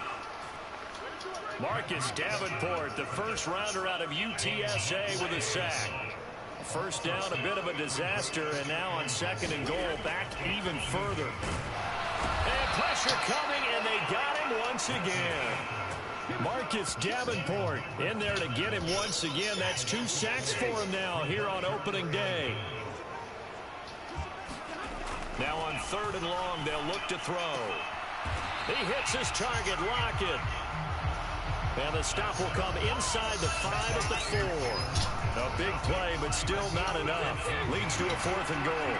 Marcus Davenport, the 1st rounder out of UTSA with a sack. 1st down, a bit of a disaster, and now on 2nd and goal, back even further. And pressure coming, and they got him once again. Marcus Davenport in there to get him once again. That's 2 sacks for him now here on opening day. Now on 3rd and long, they'll look to throw. He hits his target, Lockett. And the stop will come inside the 5 at the 4. A big play, but still not enough. Leads to a 4th and goal.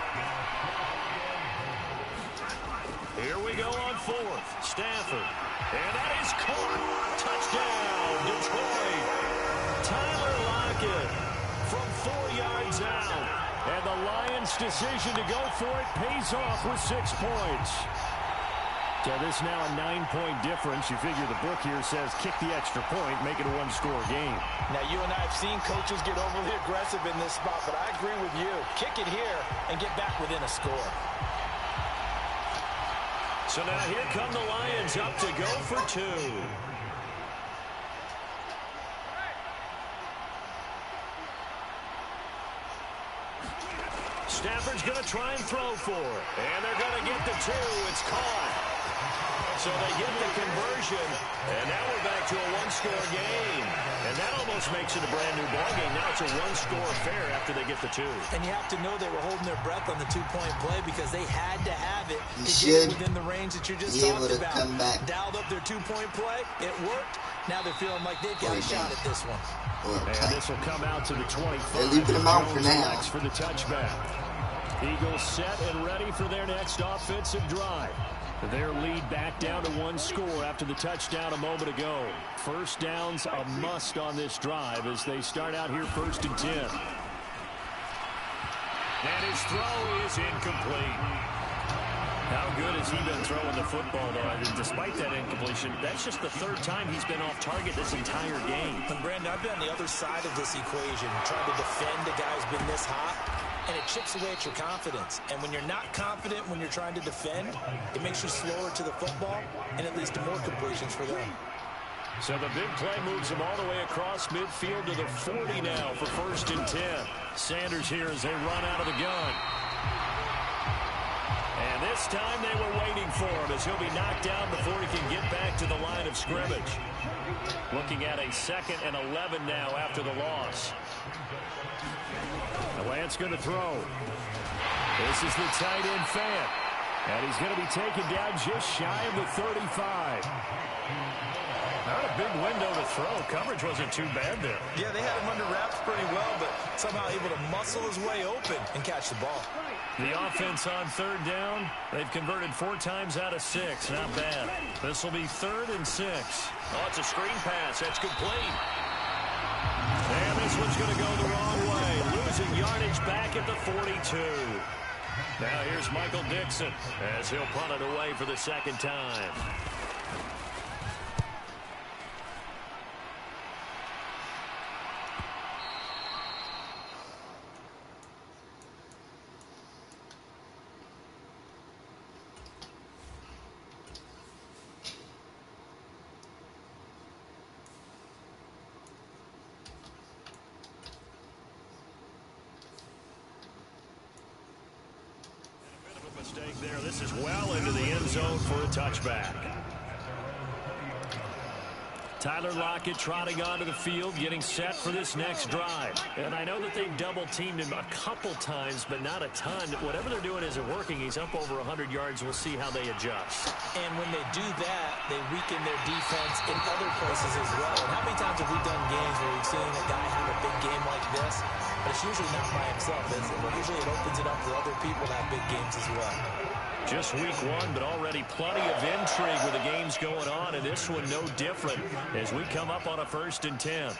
Here we go on 4th. Stafford. And that is caught. Touchdown, Detroit. Tyler Lockett from 4 yards out. And the Lions' decision to go for it pays off with 6 points. So this now a 9-point difference. You figure the book here says kick the extra point, make it a 1-score game. Now, you and I have seen coaches get overly aggressive in this spot, but I agree with you. Kick it here and get back within a score. So now here come the Lions up to go for 2. Stafford's going to try and throw for it. And they're going to get the 2. It's caught. So they get the conversion, and now we're back to a 1-score game. And that almost makes it a brand-new ballgame. Now it's a 1-score affair after they get the 2. And you have to know they were holding their breath on the 2-point play because they had to have it You to should get within the range that you just be able talked to about. come back. Dialed up their 2-point play. It worked. Now they're feeling like they've got a shot at this one. And this will come out to the 25. They're leaving him out for now. For the touchback. Eagles set and ready for their next offensive drive. Their lead back down to 1 score after the touchdown a moment ago. First down's a must on this drive as they start out here 1st and 10. And his throw is incomplete. How good has he been throwing the football, though? And despite that incompletion, that's just the 3rd time he's been off target this entire game. And Brandon, I've been on the other side of this equation, trying to defend a guy who's been this hot, and it chips away at your confidence. And when you're not confident when you're trying to defend, it makes you slower to the football, and it leads to more completions for them. So the big play moves him all the way across midfield to the 40 now for 1st and 10. Sanders here as they run out of the gun. And this time they were waiting for him as he'll be knocked down before he can get back to the line of scrimmage. Looking at a 2nd and 11 now after the loss. The Lance going to throw. This is the tight end Fant. And he's going to be taken down just shy of the 35. Not a big window to throw. Coverage wasn't too bad there. Yeah, they had him under wraps pretty well, but somehow able to muscle his way open and catch the ball. The offense on 3rd down. They've converted 4 times out of 6. Not bad. This will be 3rd and 6. Oh, it's a screen pass. That's complete. And this one's going to go the wrong way. Losing yardage back at the 42. Now here's Michael Dixon as he'll punt it away for the 2nd time. Mistake there. This is well into the end zone for a touchback. Tyler Lockett trotting onto the field, getting set for this next drive. And I know that they've double-teamed him a couple times, but not a ton. Whatever they're doing isn't working. He's up over 100 yards. We'll see how they adjust. And when they do that, they weaken their defense in other places as well. And how many times have we done games where we've seen a guy have a big game like this? But it's usually not by himself, is it? But usually it opens it up for other people to have big games as well. Just week 1, but already plenty of intrigue with the games going on, and this one no different as we come up on a 1st and 10.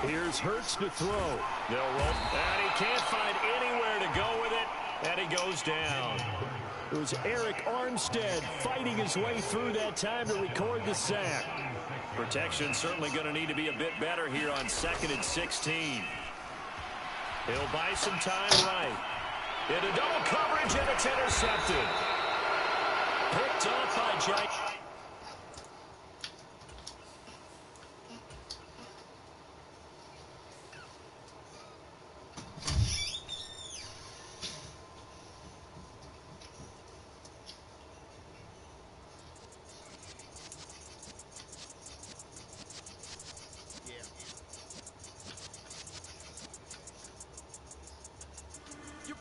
Here's Hurts to throw. They'll roll, and he can't find anywhere to go with it, and he goes down. It was Eric Armstead fighting his way through that time to record the sack. Protection certainly going to need to be a bit better here on 2nd and 16. He'll buy some time right. Into double coverage, and it's intercepted. Picked off by Jake.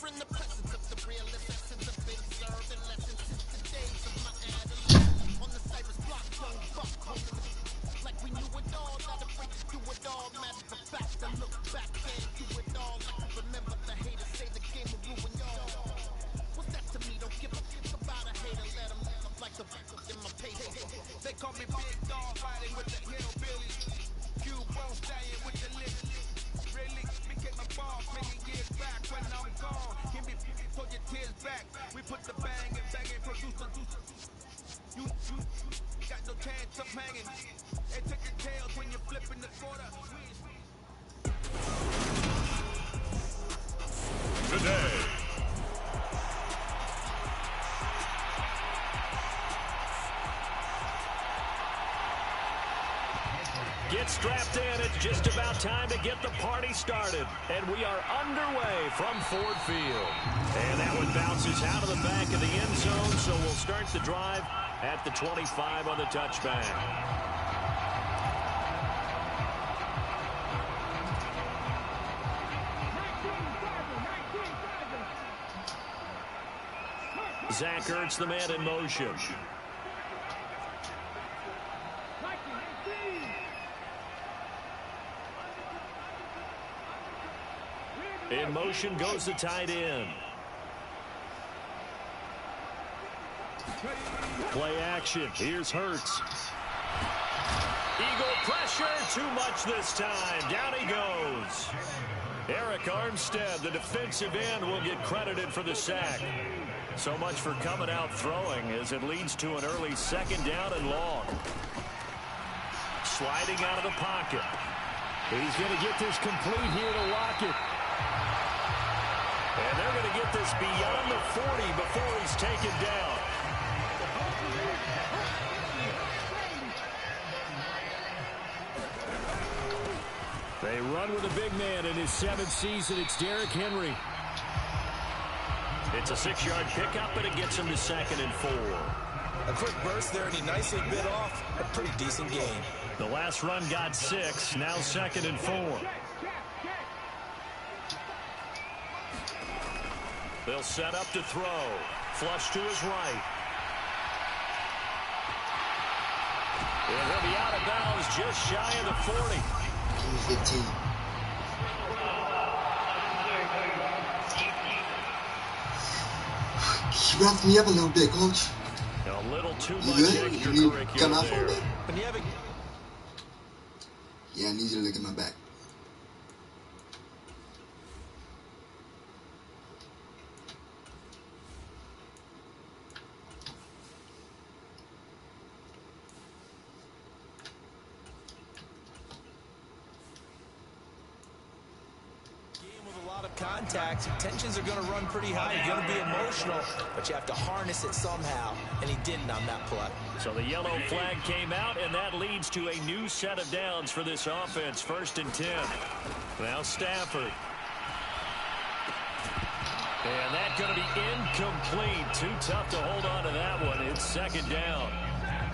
in the presence of the realest essence of been served and lessons since the days of my adolescence. On the Cypress block, young buck, holding it like we knew it all. Not afraid to do it all. Matter of fact, I look back and do it all. Like I remember the haters say the game will ruin y'all. What's that to me? Don't give a fuck about a hater. Let them up like the fuck in my paper. They call me Big Dog, riding with the hillbilly. Cube won't stay with the list. Really, became my boss many years back when I'm gone. Give me for your tears back. We put the bang and banging producer. You got no chance of hanging. And take your tails when you're flipping the quarter. Today. Get strapped in. It's just about time to get the party started. And we are underway from Ford Field. And that one bounces out of the back of the end zone, so we'll start the drive at the 25 on the touchback. Zach Ertz, the man in motion. In motion goes the tight end. Play action. Here's Hurts. Eagle pressure. Too much this time. Down he goes. Eric Armstead, the defensive end, will get credited for the sack. So much for coming out throwing as it leads to an early second down and long. Sliding out of the pocket. He's going to get this complete here to Lockett. And they're going to get this beyond the 40 before he's taken down. They run with a big man in his 7th season. It's Derrick Henry. It's a 6-yard pickup, and it gets him to 2nd and 4. A quick burst there, and he nicely bit off a pretty decent gain. The last run got 6, now 2nd and 4. They'll set up to throw. Flush to his right. And he'll be out of bounds just shy of the 40. 15. You wrapped me up a little bit, Coach. A little too much extracurricular there. When you have a... Yeah, I need you to look at my back. Contact, tensions are going to run pretty high. You're going to be emotional, but you have to harness it somehow, and he didn't on that play. So the yellow flag came out, and that leads to a new set of downs for this offense. 1st and 10. Now Stafford. And that's going to be incomplete. Too tough to hold on to that one. It's 2nd down.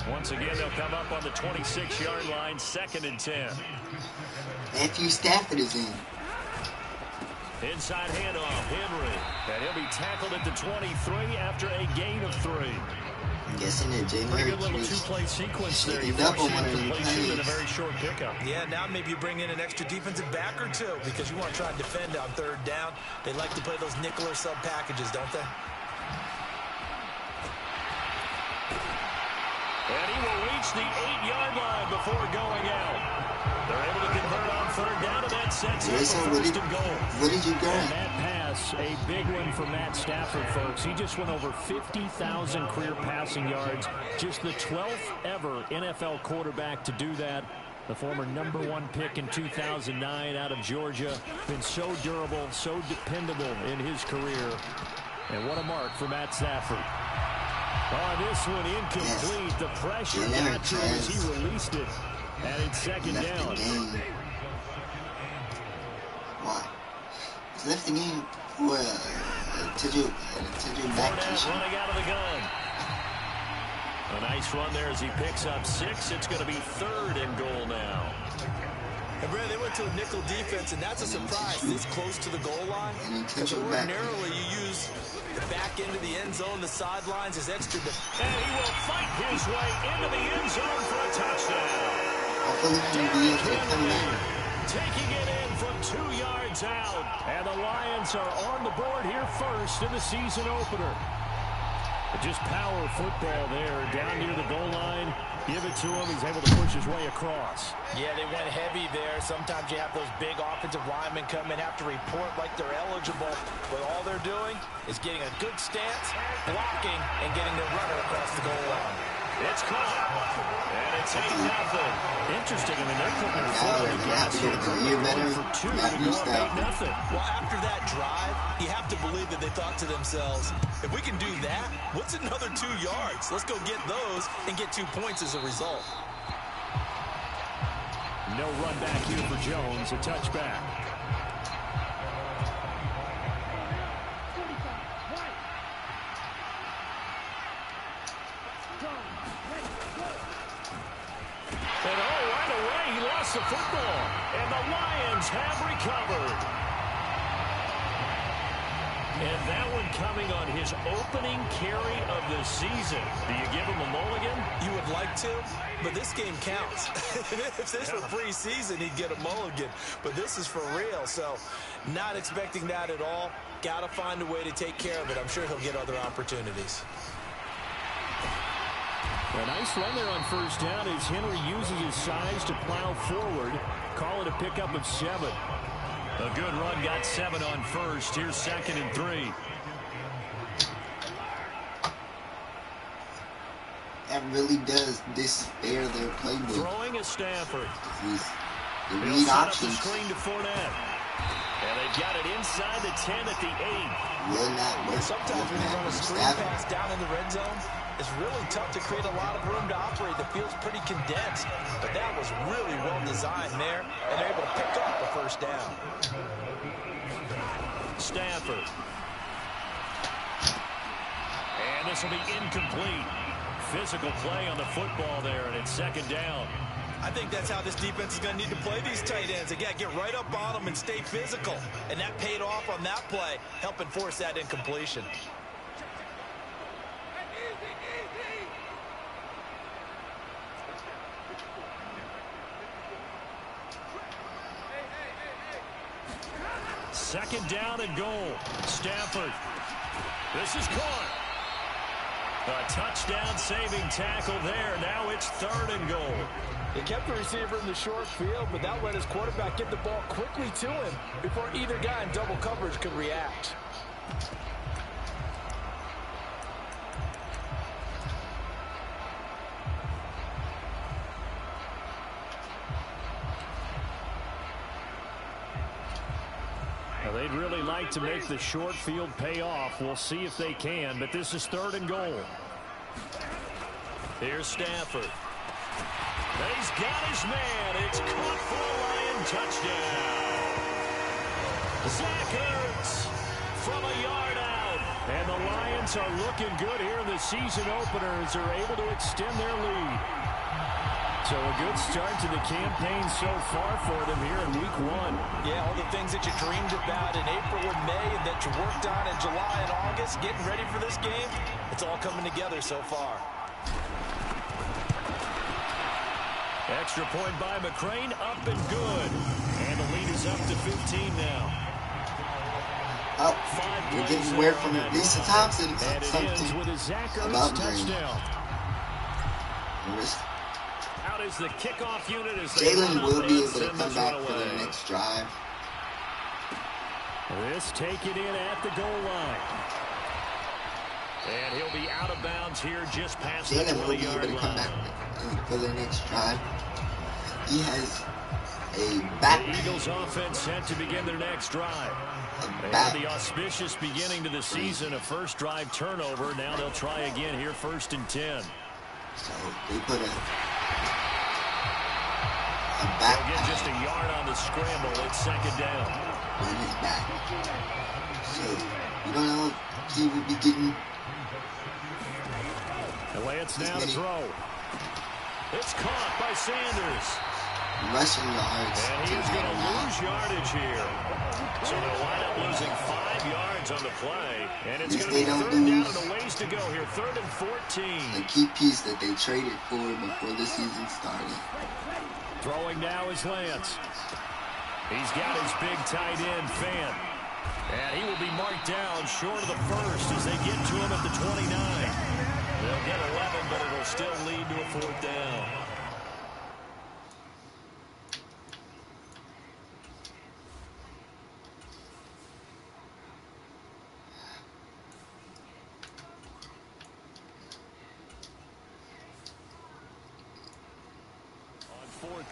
Once again, they'll come up on the 26-yard line, 2nd and 10. Matthew Stafford is in. Inside handoff, Henry. And he'll be tackled at the 23 after a gain of 3. I'm guessing that Jalen Pretty good little two-play sequence there. You force incompletion in a very short pickup. Yeah, now maybe you bring in an extra defensive back or two because you want to try and defend on 3rd down. They like to play those nickel or sub packages, don't they? And he will reach the 8-yard line before going out. They're able to convert on 3rd down, and that sets up for 1st and goal. What did you get? And that pass, a big one for Matt Stafford, folks. He just went over 50,000 career passing yards. Just the 12th ever NFL quarterback to do that. The former #1 pick in 2009 out of Georgia. Been so durable, so dependable in his career. And what a mark for Matt Stafford. Oh, this one incomplete. The pressure got to him as he released it. And it's 2nd down. Why? It's left the game for to do back running out of the gun. A nice run there as he picks up 6. It's going to be 3rd and goal now. And Brad, they went to a nickel defense, and that's a surprise this close to the goal line. Because ordinarily you use the back end of the end zone, the sidelines as extra. And he will fight his way into the end zone for a touchdown. Taking it in from 2 yards out. And the Lions are on the board here first in the season opener. Just power football there down near the goal line. Give it to him. He's able to push his way across. Yeah, they went heavy there. Sometimes you have those big offensive linemen come in, have to report like they're eligible. But all they're doing is getting a good stance, blocking, and getting their runner across the goal line. It's caught. And it's 8-0. Interesting. I mean, they're putting their foot on the gas here. For 2 to go up 8-0. Well, after that drive, you have to believe that they thought to themselves, if we can do that, what's another 2 yards? Let's go get those and get 2 points as a result. No run back here for Jones. A touchback. And right away, he lost the football. And the Lions have recovered. And that one coming on his opening carry of the season. Do you give him a mulligan? You would like to, but this game counts. If this were preseason, he'd get a mulligan. But this is for real, so not expecting that at all. Got to find a way to take care of it. I'm sure he'll get other opportunities. A nice run there on first down as Henry uses his size to plow forward. Call it a pickup of 7. A good run, got 7 on first. Here's 2nd and 3. That really does despair their playbook. Throwing a Stafford. The read options. The screen to Fournette. And they've got it inside the 10 at the 8. Will not work. Sometimes when you run a screen pass down in the red zone, it's really tough to create a lot of room to operate. The field's pretty condensed, but that was really well designed there, and they're able to pick up the first down. Stafford. And this will be incomplete. Physical play on the football there, and it's 2nd down. I think that's how this defense is going to need to play these tight ends. Again, get right up on them and stay physical. And that paid off on that play, helping force that incompletion. Second down and goal. Stafford. This is caught. A touchdown saving tackle there. Now it's 3rd and goal. They kept the receiver in the short field, but that let his quarterback get the ball quickly to him before either guy in double coverage could react. Now, they'd really like to make the short field pay off. We'll see if they can, but this is 3rd and goal. Here's Stafford. He's got his man. It's caught for a Lion touchdown. Zach Ertz from a yard out. And the Lions are looking good here in the season opener as they're able to extend their lead. So a good start to the campaign so far for them here in week 1. Yeah, all the things that you dreamed about in April and May and that you worked on in July and August, getting ready for this game, it's all coming together so far. Extra point by McCrane, up and good. And the lead is up to 15 now. Oh, we're getting word from Lisa Thompson something with a Zach Ertz about touchdown. Out is the kickoff unit as Jalen will be able to come back for the next drive. This take it in at the goal line. And he'll be out of bounds here just past Jalen the 20-yard line. will be able to come back for the next drive. He has a back. The Eagles offense set to begin their next drive. They had the auspicious beginning to the season, a first drive turnover. Now they'll try again here, 1st and 10. So they put a back. They'll get just a yard on the scramble. It's 2nd down. On his back. So you don't know if he would be getting. The Lance now to throw. It's caught by Sanders. rushing yards. And he's going to lose yardage here. So they'll wind up losing 5 yards on the play. And it's going to be third down and a ways to go here. 3rd and 14. The key piece that they traded for before the season started. Throwing now is Lance. He's got his big tight end, Fant. And he will be marked down short of the first as they get to him at the 29. They'll get 11, but it'll still lead to a 4th down.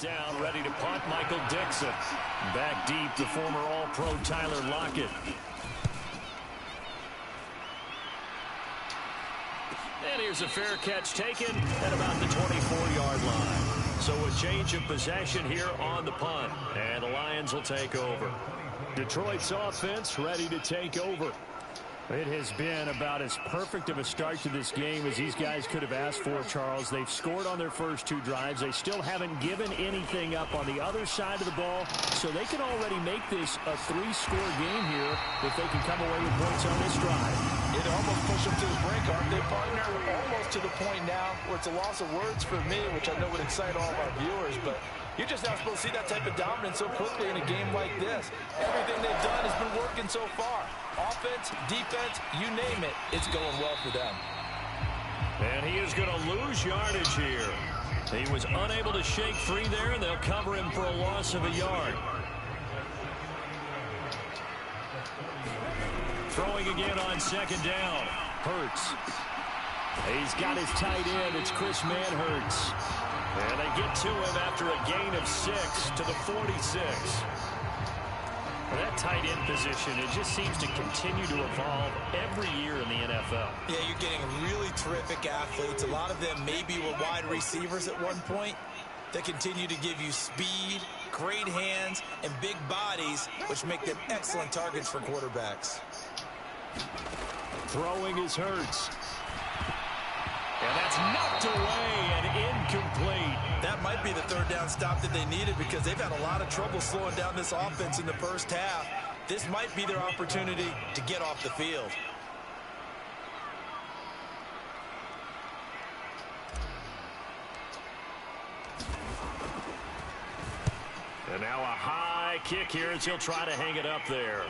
Down, ready to punt, Michael Dixon. Back deep, the former All-Pro Tyler Lockett. And here's a fair catch taken at about the 24-yard line. So a change of possession here on the punt. And the Lions will take over. Detroit's offense ready to take over. It has been about as perfect of a start to this game as these guys could have asked for, Charles. They've scored on their first 2 drives. They still haven't given anything up on the other side of the ball, so they can already make this a 3-score game here if they can come away with points on this drive. It almost pushed them to the brink, aren't they, partner? Almost to the point now where it's a loss of words for me, which I know would excite all of our viewers, but you're just not supposed to see that type of dominance so quickly in a game like this. Everything they've done has been working so far. Offense, defense, you name it, it's going well for them. And he is going to lose yardage here. He was unable to shake free there, and they'll cover him for a loss of a yard. Throwing again on 2nd down. Hurts. He's got his tight end. It's Chris Manhertz. And they get to him after a gain of 6 to the 46. That tight end position, it just seems to continue to evolve every year in the NFL. Yeah, you're getting really terrific athletes. A lot of them maybe were wide receivers at one point. They continue to give you speed, great hands, and big bodies, which make them excellent targets for quarterbacks. Throwing is Hurts. And that's knocked away and incomplete. That might be the 3rd down stop that they needed because they've had a lot of trouble slowing down this offense in the first half. This might be their opportunity to get off the field. And now a high kick here as he'll try to hang it up there.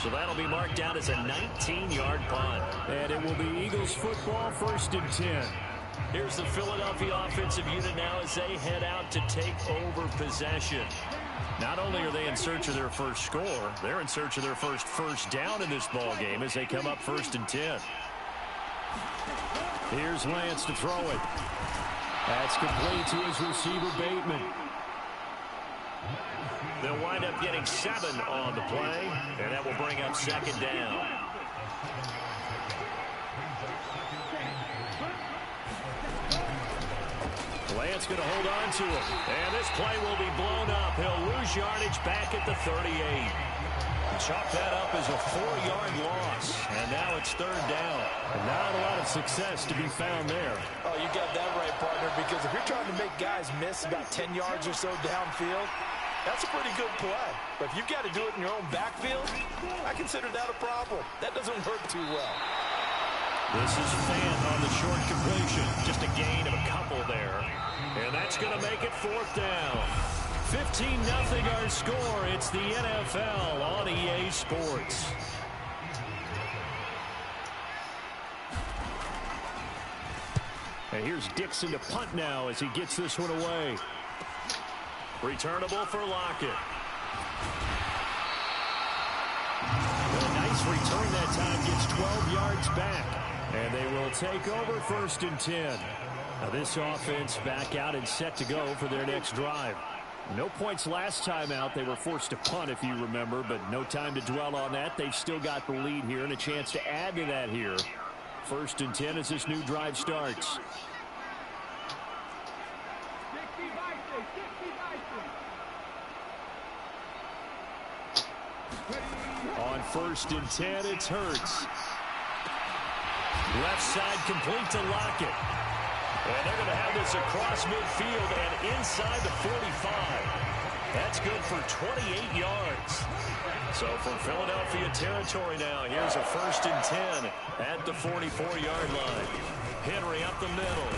So that'll be marked down as a 19-yard punt. And it will be Eagles football, 1st and 10. Here's the Philadelphia offensive unit now as they head out to take over possession. Not only are they in search of their first score, they're in search of their first down in this ball game as they come up 1st and 10. Here's Lance to throw it. That's complete to his receiver, Bateman. They'll wind up getting 7 on the play, and that will bring up 2nd down. Lance going to hold on to it, and this play will be blown up. He'll lose yardage back at the 38. Chalk that up as a 4-yard loss, and now it's 3rd down. And not a lot of success to be found there. Oh, you got that right, partner, because if you're trying to make guys miss about 10 yards or so downfield, that's a pretty good play. But if you've got to do it in your own backfield, I consider that a problem. That doesn't work too well. This is Fant on the short completion. Just a gain of a couple there. And that's going to make it 4th down. 15-0 our score. It's the NFL on EA Sports. And here's Dixon to punt now as he gets this one away. Returnable for Lockett. A nice return that time, gets 12 yards back. And they will take over 1st and 10. Now this offense back out and set to go for their next drive. No points last time out. They were forced to punt, if you remember, but no time to dwell on that. They've still got the lead here and a chance to add to that here. 1st and 10 as this new drive starts. On 1st and 10, it's Hurts. Left side complete to Lockett. And they're going to have this across midfield and inside the 45. That's good for 28 yards. So from Philadelphia territory now, here's a 1st and 10 at the 44-yard line. Henry up the middle.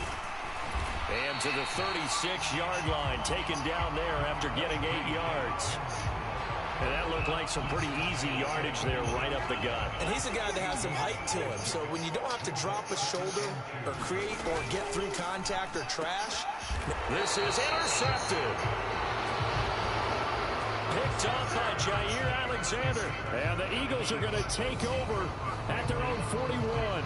And to the 36-yard line, taken down there after getting 8 yards. And that looked like some pretty easy yardage there right up the gut. And he's a guy that has some height to him. So when you don't have to drop a shoulder or create or get through contact or trash. This is intercepted. Picked up by Jair Alexander. And the Eagles are going to take over at their own 41.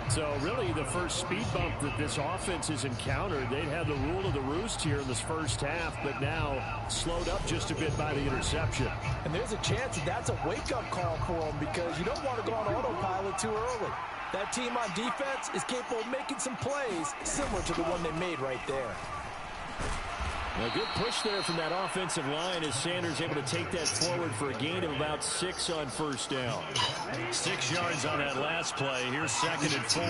So really the first speed bump that this offense has encountered. They'd had the rule of the roost here in this first half, but now slowed up just a bit by the interception. And there's a chance that that's a wake-up call for them because you don't want to go on autopilot too early. That team on defense is capable of making some plays similar to the one they made right there. A good push there from that offensive line as Sanders able to take that forward for a gain of about 6 on first down. 6 yards on that last play. Here's 2nd and 4.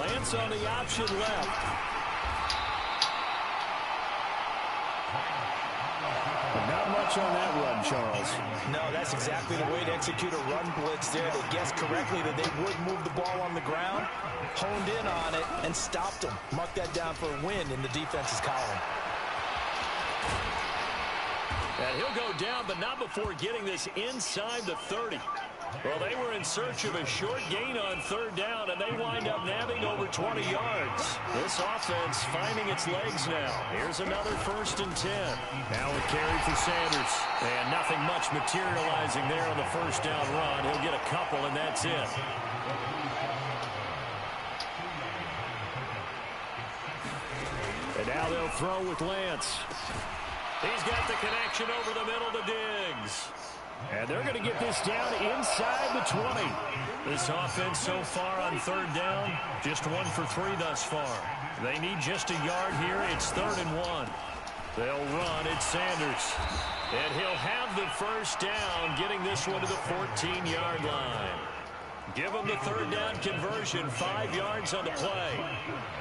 Lance on the option left. Not much on that run, Charles. No, that's exactly the way to execute a run blitz there. They guessed correctly that they would move the ball on the ground, honed in on it, and stopped them. Mark that down for a win in the defense's column. And he'll go down, but not before getting this inside the 30. Well, they were in search of a short gain on 3rd down, and they wind up nabbing over 20 yards. This offense finding its legs now. Here's another 1st and 10. Now a carry for Sanders. And nothing much materializing there on the 1st down run. He'll get a couple, and that's it. And now they'll throw with Lance. He's got the connection over the middle to Diggs. And they're going to get this down inside the 20. This offense so far on 3rd down, just 1 for 3 thus far. They need just a yard here. It's 3rd and 1. They'll run. It's Sanders. And he'll have the 1st down, getting this one to the 14-yard line. Give them the 3rd down conversion, 5 yards on the play.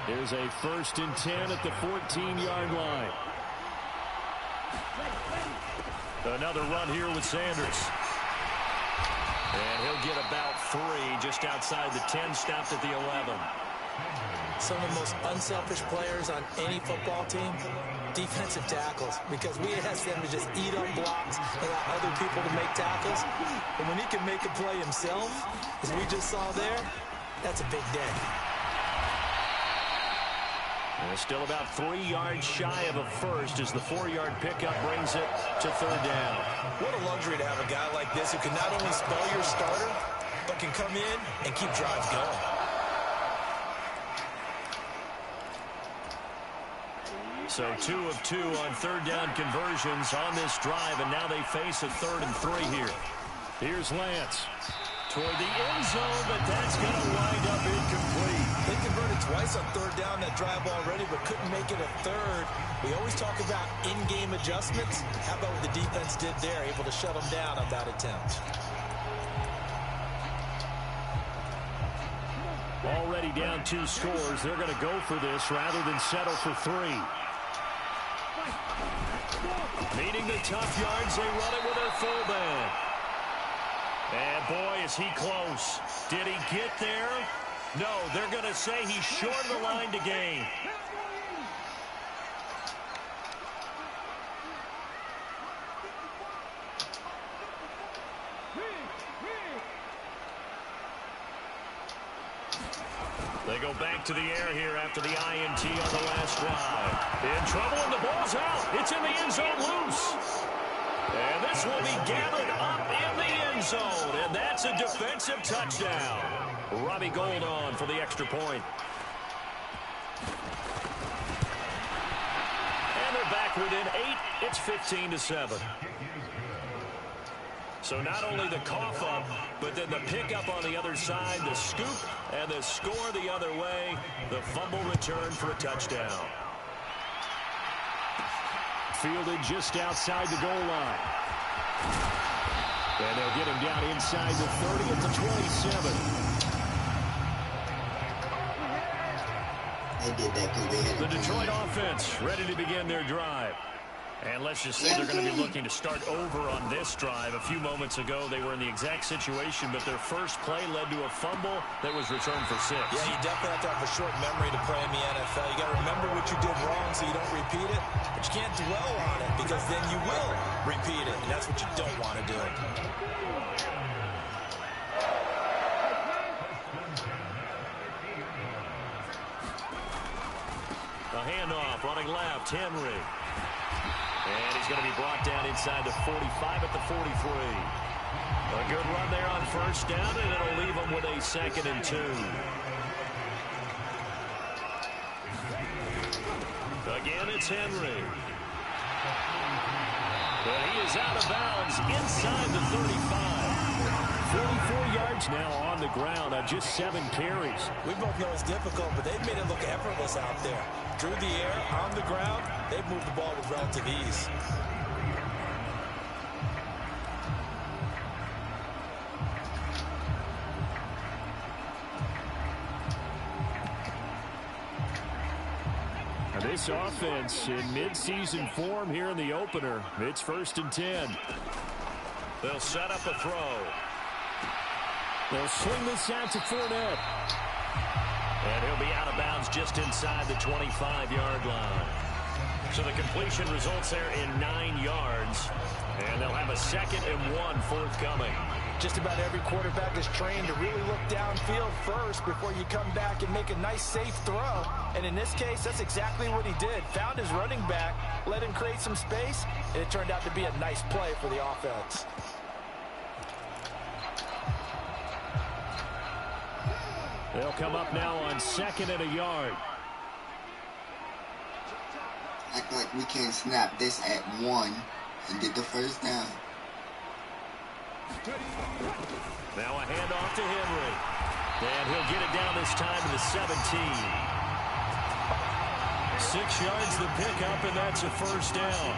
Here's a 1st and 10 at the 14-yard line. Another run here with Sanders. And he'll get about 3 just outside the 10, stopped at the 11. Some of the most unselfish players on any football team, defensive tackles, because we ask them to just eat up blocks, allow other people to make tackles. But when he can make a play himself, as we just saw there, that's a big day. And still about 3 yards shy of a first as the 4-yard pickup brings it to 3rd down. What a luxury to have a guy like this who can not only spell your starter, but can come in and keep drives going. So 2 of 2 on 3rd down conversions on this drive, and now they face a 3rd and 3 here. Here's Lance. Toward the end zone, but that's going to wind up incomplete. They converted twice on 3rd down that drive already, but couldn't make it a 3rd. We always talk about in-game adjustments. How about what the defense did there, able to shut them down on that attempt? Already down 2 scores. They're going to go for this rather than settle for 3. Needing the tough yards, they run it with their fullback. And boy, is he close. Did he get there? No, they're going to say he's short of the line to gain. They go back to the air here after the INT on the last drive. In trouble, and the ball's out. It's in the end zone loose. And this will be gathered up in the end zone. And that's a defensive touchdown. Robbie Gould on for the extra point. And they're back within 8. It's 15-7. So not only the cough up, but then the pickup on the other side, the scoop, and the score the other way. The fumble return for a touchdown. Fielded just outside the goal line. And they'll get him down inside the 30 at the 27. they did that because they had The Detroit offense ready to begin their drive. And let's just say they're going to be looking to start over on this drive. A few moments ago, they were in the exact situation, but their first play led to a fumble that was returned for 6. Yeah, you definitely have to have a short memory to play in the NFL. You got to remember what you did wrong so you don't repeat it, but you can't dwell on it because then you will repeat it, and that's what you don't want to do. A handoff running left, Henry. And he's going to be brought down inside the 45 at the 43. A good run there on first down, and it'll leave him with a 2nd and 2. Again, it's Henry. But he is out of bounds inside the 35. 44 yards now on the ground on just 7 carries. We both know it's difficult, but they've made it look effortless out there. Through the air, on the ground, they've moved the ball with relative ease. Now this offense in mid-season form here in the opener. It's 1st and 10. They'll set up a throw. They'll swing this out to Fournette. And he'll be out of bounds just inside the 25-yard line. So the completion results there in 9 yards. And they'll have a 2nd and 1 forthcoming. Just about every quarterback is trained to really look downfield first before you come back and make a nice, safe throw. And in this case, that's exactly what he did. Found his running back, let him create some space, and it turned out to be a nice play for the offense. They'll come up now on 2nd and a yard. Act like we can't snap this at 1 and get the first down. Now a handoff to Henry. And he'll get it down this time to the 17. 6 yards the pickup, and that's a first down.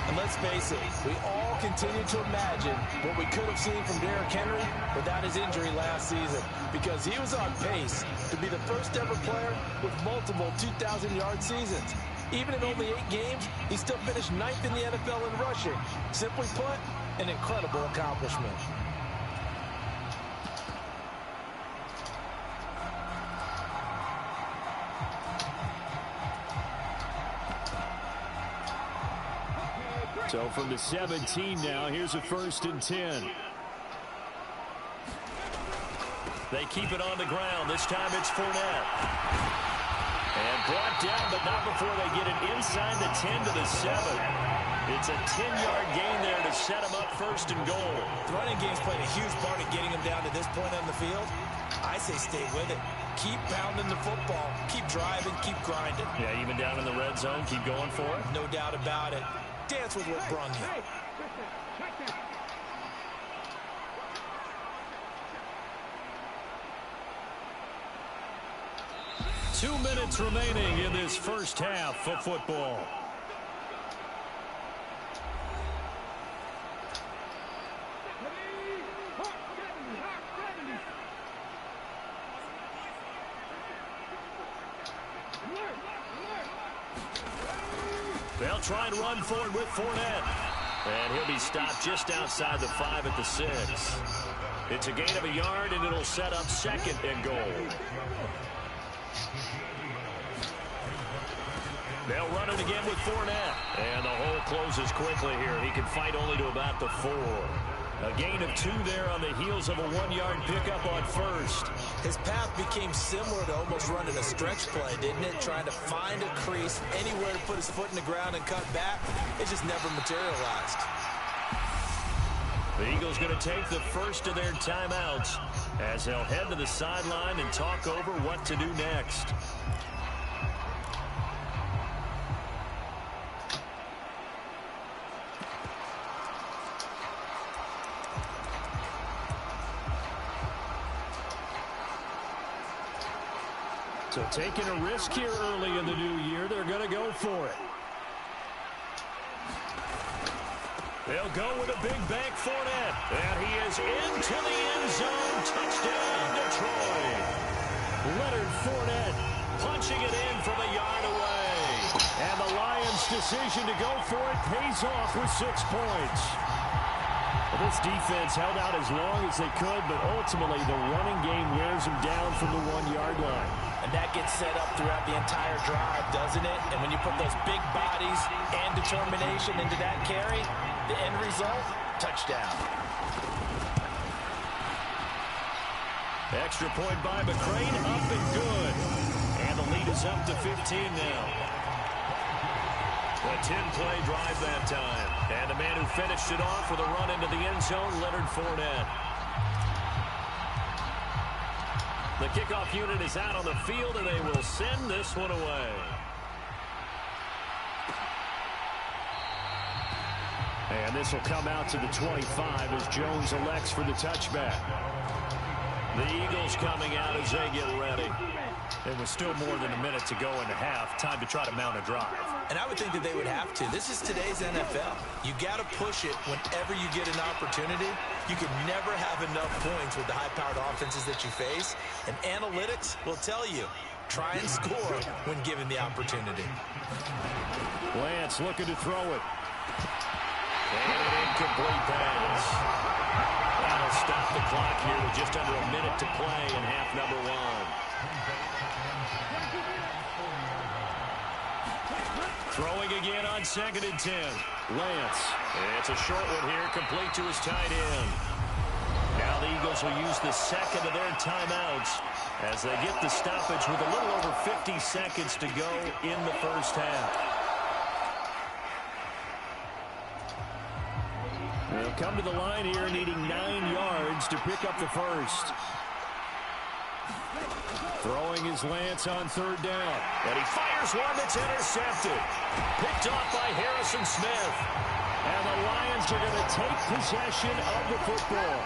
And let's face it, we all continue to imagine what we could have seen from Derrick Henry without his injury last season, because he was on pace to be the first ever player with multiple 2,000-yard seasons. Even in only 8 games, he still finished 9th in the NFL in rushing. Simply put, an incredible accomplishment. So from the 17 now, here's a 1st and 10. They keep it on the ground. This time it's Fournette. And brought down, but not before they get it inside the 10 to the 7. It's a 10-yard gain there to set them up 1st and goal. The running game's played a huge part in getting them down to this point on the field. I say stay with it. Keep pounding the football. Keep driving. Keep grinding. Yeah, even down in the red zone, keep going for it. No doubt about it. Dance with what brung you. 2 minutes remaining in this first half of football. They'll try and run for it with Fournette. And he'll be stopped just outside the 5 at the 6. It's a gain of a yard, and it'll set up 2nd and goal. They'll run it again with Fournette. And the hole closes quickly here. He can fight only to about the 4. A gain of 2 there on the heels of a 1-yard pickup on first. His path became similar to almost running a stretch play, didn't it? Trying to find a crease, anywhere to put his foot in the ground and cut back. It just never materialized. The Eagles going to take the first of their timeouts as they'll head to the sideline and talk over what to do next. So taking a risk here early in the new year, they're going to go for it. They'll go with a big bank Fournette. And he is into the end zone. Touchdown, Detroit. Leonard Fournette punching it in from a yard away. And the Lions' decision to go for it pays off with 6 points. Well, this defense held out as long as they could, but ultimately the running game wears them down from the 1-yard line. And that gets set up throughout the entire drive, doesn't it? And when you put those big bodies and determination into that carry, the end result, touchdown. Extra point by McCrane, up and good. And the lead is up to 15 now. A 10-play drive that time. And the man who finished it off with a run into the end zone, Leonard Fournette. The kickoff unit is out on the field, and they will send this one away. And this will come out to the 25 as Jones elects for the touchback. The Eagles coming out as they get ready. It was still more than a minute to go in the half. Time to try to mount a drive. And I would think that they would have to. This is today's NFL. You got to push it whenever you get an opportunity. You can never have enough points with the high-powered offenses that you face. And analytics will tell you, try and score when given the opportunity. Lance looking to throw it. And an incomplete pass. That'll stop the clock here with just under a minute to play in half number 1. Throwing again on 2nd and 10. Lance. It's a short one here, complete to his tight end. Now the Eagles will use the second of their timeouts as they get the stoppage with a little over 50 seconds to go in the first half. They'll come to the line here needing 9 yards to pick up the first. Throwing is Lance on 3rd down. And he fires one that's intercepted. Picked off by Harrison Smith. And the Lions are going to take possession of the football.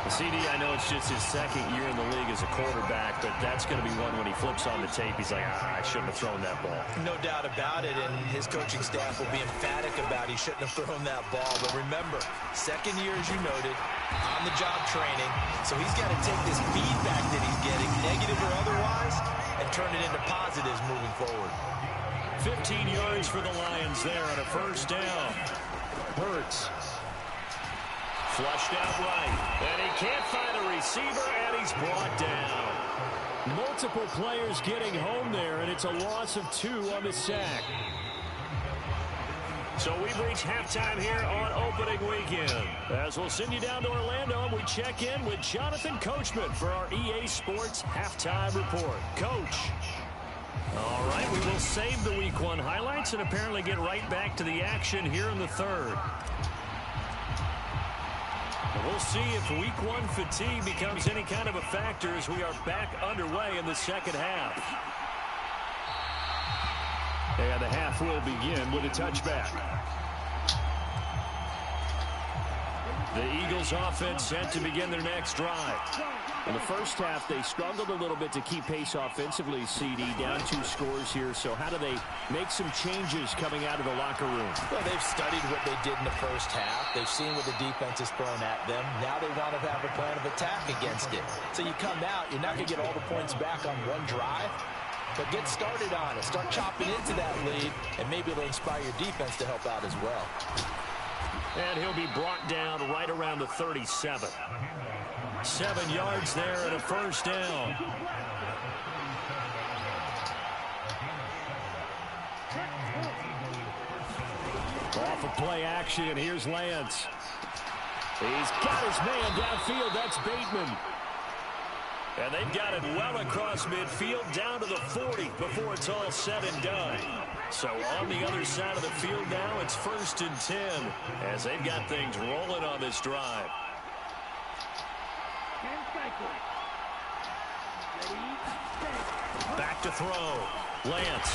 CD, I know it's just his 2nd year in the league as a quarterback, but that's going to be one when he flips on the tape. He's like, I shouldn't have thrown that ball. No doubt about it, and his coaching staff will be emphatic about he shouldn't have thrown that ball. But remember, 2nd year, as you noted, on-the-job training. So he's got to take this feedback that he's getting, negative or otherwise, and turn it into positives moving forward. 15 yards for the Lions there on a 1st down. Hurts. Flushed out right. And he can't find a receiver, and he's brought down. Multiple players getting home there, and it's a loss of 2 on the sack. So we've reached halftime here on opening weekend. As we'll send you down to Orlando, and we check in with Jonathan Coachman for our EA Sports Halftime Report. Coach. All right, we will save the Week 1 highlights and apparently get right back to the action here in the 3rd. We'll see if Week 1 fatigue becomes any kind of a factor as we are back underway in the 2nd half. And the half will begin with a touchback. The Eagles offense set to begin their next drive. In the first half, they struggled a little bit to keep pace offensively, CD, down 2 scores here. So how do they make some changes coming out of the locker room? Well, they've studied what they did in the first half. They've seen what the defense has thrown at them. Now they want to have a plan of attack against it. So you come out, you're not going to get all the points back on one drive, but get started on it. Start chopping into that lead, and maybe it'll inspire your defense to help out as well. And he'll be brought down right around the 37. 7 yards there and a 1st down. Off of play action, here's Lance. He's got his man downfield, that's Bateman. And they've got it well across midfield, down to the 40 before it's all said and done. So on the other side of the field now, it's 1st and 10 as they've got things rolling on this drive. Back to throw. Lance.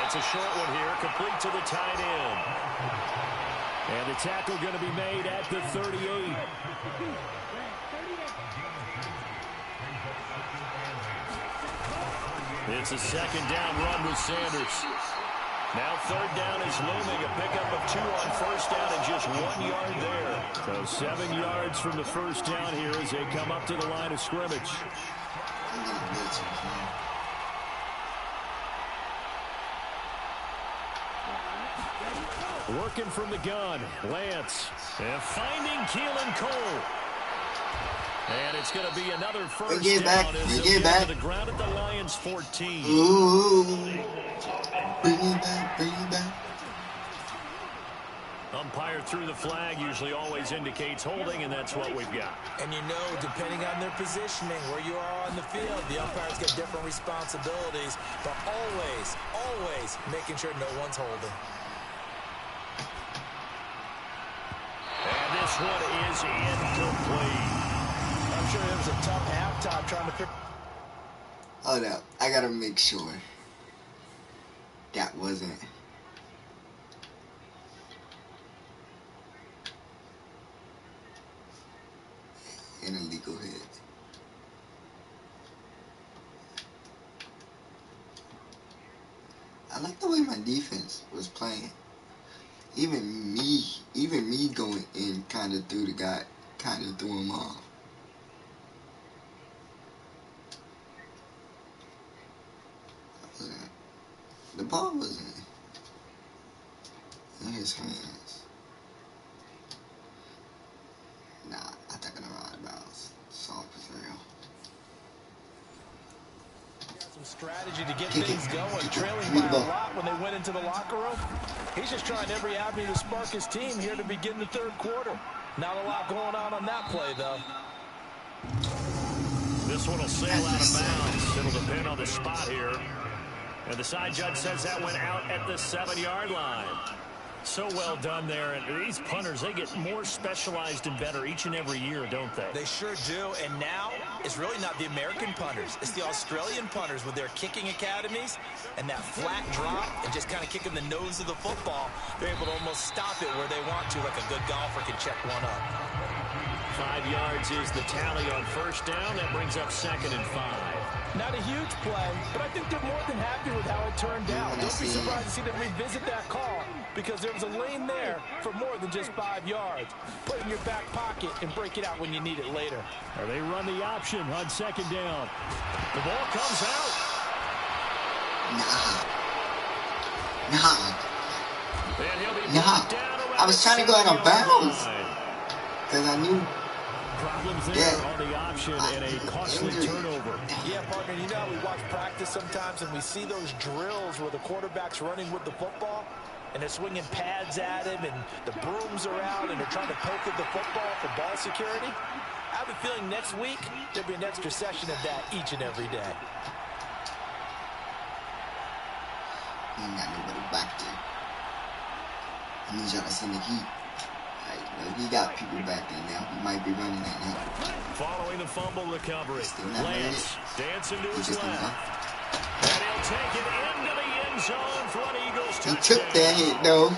It's a short one here, complete to the tight end. And the tackle going to be made at the 38. It's a 2nd down run with Sanders. Now 3rd down is looming. A pickup of 2 on 1st down and just 1 yard there. So 7 yards from the 1st down here as they come up to the line of scrimmage. Working from the gun, Lance. And finding Keelan Cole. And it's going to be another first down as they'll get to the ground at the Lions 14. Ooh. Bring it back, bring it back. Umpire threw the flag, usually always indicates holding, and that's what we've got. And you know, depending on their positioning, where you are on the field, the umpires get different responsibilities, but always making sure no one's holding. And this one is incomplete. I'm sure it was a tough halftime trying to pick. Hold up, I gotta make sure that wasn't. An illegal hit. I like the way my defense was playing. Even me going in kind of threw the guy, kind of threw him off. The ball wasn't in his hands. Nah, I took it around the bounds. Soft as real. Some strategy to get things going, trailing by a lot when they went into the locker room. He's just trying every avenue to spark his team here to begin the third quarter. Not a lot going on that play, though. This one will sail out of bounds. It'll depend on the spot here. And the side judge says that went out at the 7-yard line. So well done there. And these punters, they get more specialized and better each and every year, don't they? They sure do. And now it's really not the American punters. It's the Australian punters with their kicking academies and that flat drop and just kind of kicking the nose of the football. They're able to almost stop it where they want to, like a good golfer can check one up. 5 yards is the tally on first down. That brings up 2nd and 5. Not a huge play, but I think they're more than happy with how it turned out. Don't be surprised to see them revisit that call because there was a lane there for more than just 5 yards. Put it in your back pocket and break it out when you need it later. Or they run the option on 2nd down. The ball comes out. Nah. I was trying to go out of bounds because I knew. Problems there on the option and a costly turnover. Yeah, partner, you know how we watch practice sometimes and we see those drills where the quarterback's running with the football and they're swinging pads at him and the brooms are out and they're trying to poke at the football for ball security. I have a feeling next week there'll be an extra session of that each and every day. He ain't got nobody back there. I need y'all to send the heat. He got people back there now. He might be running that now. Following the fumble recovery, Lance dancing to his left. And he'll take it into the end zone for an Eagles touchdown. He took that hit, though.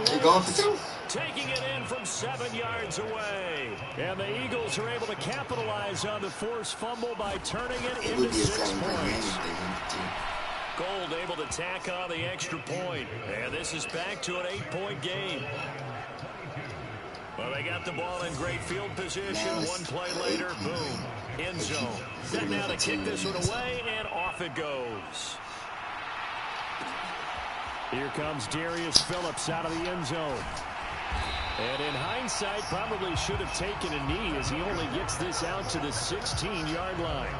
They're going for 2. Taking it in from 7 yards away. And the Eagles are able to capitalize on the forced fumble by turning it into 6 points. Gold able to tack on the extra point. And this is back to an 8-point game. Well, they got the ball in great field position. One play later, boom, end zone. Set now to kick this one away, and off it goes. Here comes Darius Phillips out of the end zone. And in hindsight, probably should have taken a knee as he only gets this out to the 16-yard line.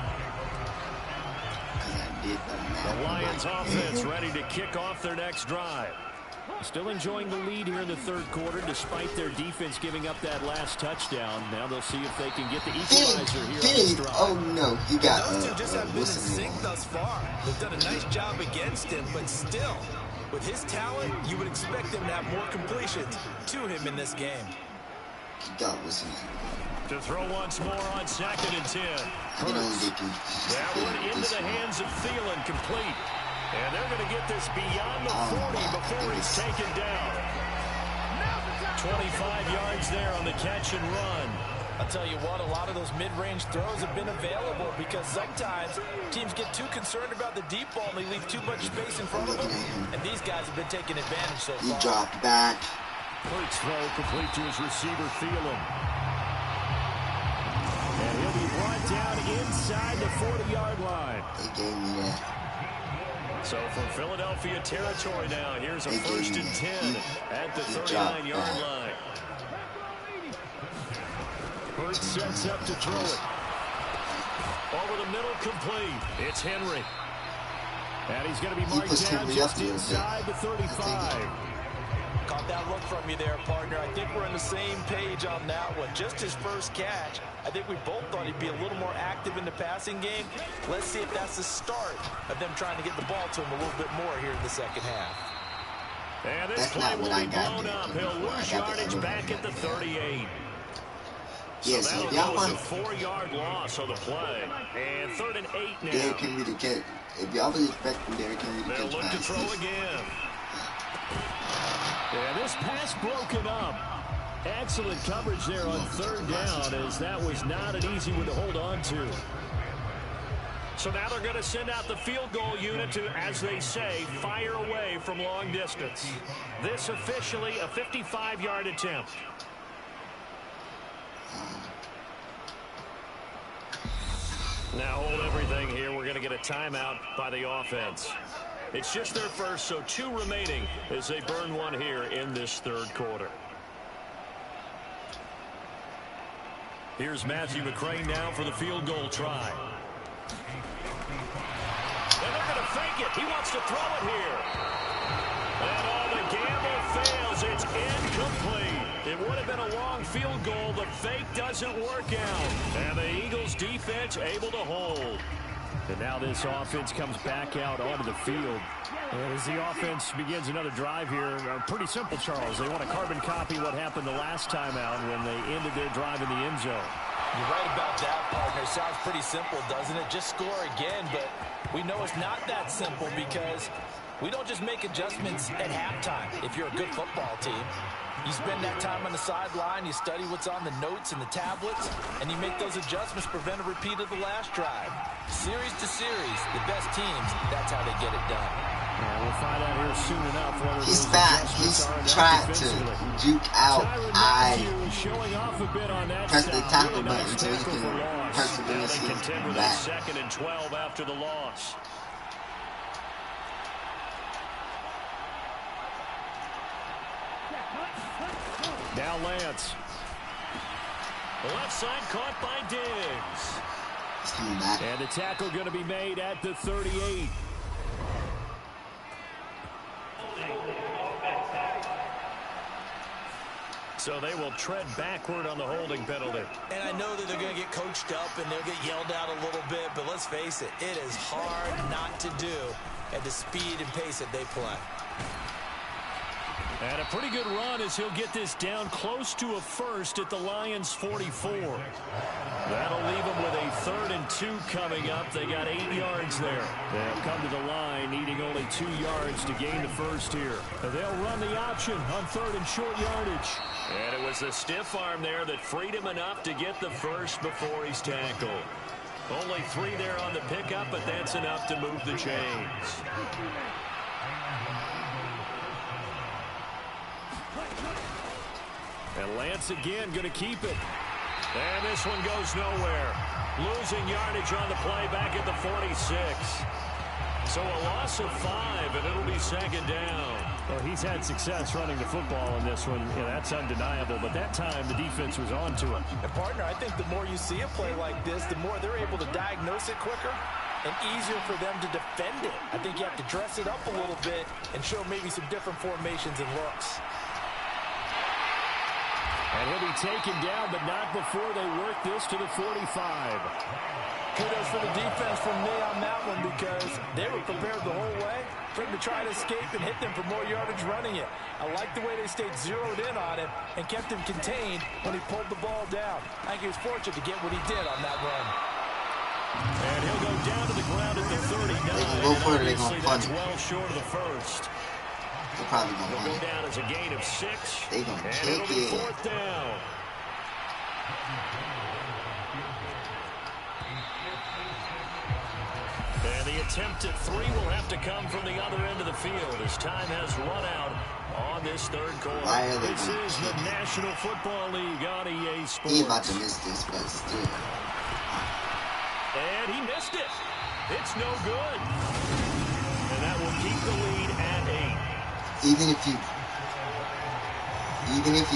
The Lions offense ready to kick off their next drive. Still enjoying the lead here in the third quarter despite their defense giving up that last touchdown. Now they'll see if they can get the equalizer here on this drive. Oh no, he got those two just have been in sync thus far. They've done a nice job against him, but still, with his talent, you would expect him to have more completions to him in this game. He got Wilson. To throw once more on 2nd and 10. That one into the hands of Thielen, complete. And they're going to get this beyond the 40 before he's taken down. 25 yards there on the catch and run. I'll tell you what, a lot of those mid-range throws have been available because sometimes teams get too concerned about the deep ball and they leave too much space in front of them. And these guys have been taking advantage so far. He dropped back. First throw complete to his receiver, Thielen. And he'll be brought down inside the 40-yard line. They gave me that. So from Philadelphia territory now, here's a 1st and 10 at the 39-yard line. Hurts sets up to throw it. Over the middle, complete. It's Henry. And he's going to be marked down just inside the 35. Caught that look from you there, partner. I think we're on the same page on that one. Just his first catch. I think we both thought he'd be a little more active in the passing game. Let's see if that's the start of them trying to get the ball to him a little bit more here in the second half. And this play will be blown up. He'll lose yardage back at the 38. So that'll go as a 4-yard loss on the play. And 3rd and 8 now. Derrick Henry to catch. If y'all was expecting Derrick Henry to catch, they'll look to throw again. Yeah, this pass broken up. Excellent coverage there on 3rd down, as that was not an easy one to hold on to. So now they're going to send out the field goal unit to, as they say, fire away from long distance. This officially a 55-yard attempt. Now hold everything here. We're going to get a timeout by the offense. It's just their first, so 2 remaining as they burn one here in this 3rd quarter. Here's Matthew McCrane now for the field goal try. And they're going to fake it. He wants to throw it here. And the gamble fails. It's incomplete. It would have been a long field goal. The fake doesn't work out. And the Eagles defense able to hold. And now this offense comes back out onto the field. And as the offense begins another drive here, pretty simple, Charles. They want to carbon copy what happened the last time out when they ended their drive in the end zone. You're right about that, partner. Sounds pretty simple, doesn't it? Just score again, but we know it's not that simple because we don't just make adjustments at halftime if you're a good football team. You spend that time on the sideline, you study what's on the notes and the tablets, and you make those adjustments to prevent a repeat of the last drive. Series to series, the best teams, that's how they get it done. Yeah, we'll find out here soon enough whether he's back. He's trying to juke out. I press the tackle button so he can persevere his back. 2nd and 12 after the loss. Now Lance. Left side caught by Diggs. He's coming back. And the tackle going to be made at the 38. So they will tread backward on the holding penalty. And I know that they're going to get coached up and they'll get yelled out a little bit, but let's face it, it is hard not to do at the speed and pace that they play. And a pretty good run as he'll get this down close to a first at the Lions' 44. That'll leave them with a 3rd and 2 coming up. They got 8 yards there. They'll come to the line needing only 2 yards to gain the first here. They'll run the option on 3rd and short yardage. And it was the stiff arm there that freed him enough to get the first before he's tackled. Only 3 there on the pickup, but that's enough to move the chains. And Lance again going to keep it. And this one goes nowhere. Losing yardage on the play back at the 46. So a loss of 5, and it'll be 2nd down. Well, he's had success running the football in this one. Yeah, that's undeniable. But that time, the defense was on to it. And, partner, I think the more you see a play like this, the more they're able to diagnose it quicker and easier for them to defend it. I think you have to dress it up a little bit and show maybe some different formations and looks. And he'll be taken down, but not before they work this to the 45. Kudos for the defense from me on that one because they were prepared the whole way for him to try to escape and hit them for more yardage running it. I like the way they stayed zeroed in on him and kept him contained when he pulled the ball down. I think he was fortunate to get what he did on that run. And he'll go down to the ground at the 39. Go for it, That's well short of the first. They're probably going to go down as a gain of 6. They're going to take it. 4th down. And the attempt at 3 will have to come from the other end of the field as time has run out on this 3rd quarter. This is the National Football League on EA Sports. He's about to miss this, but still. And he missed it. It's no good. And that the lead at 8. Even if you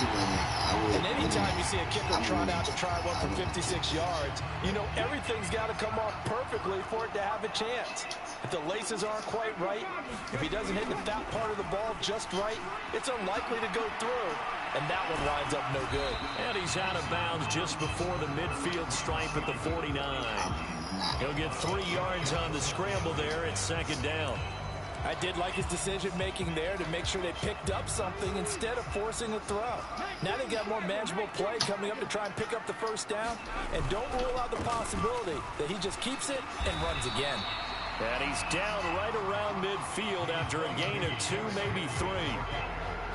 win it, I would. And anytime you see a kicker trot out to try one from 56 yards, you know everything's got to come off perfectly for it to have a chance. If the laces aren't quite right, if he doesn't hit the fat part of the ball just right, it's unlikely to go through. And that one winds up no good. And he's out of bounds just before the midfield stripe at the 49. He'll get 3 yards on the scramble there at 2nd down. I did like his decision-making there to make sure they picked up something instead of forcing a throw. Now they got more manageable play coming up to try and pick up the first down. And don't rule out the possibility that he just keeps it and runs again. And he's down right around midfield after a gain of 2, maybe 3.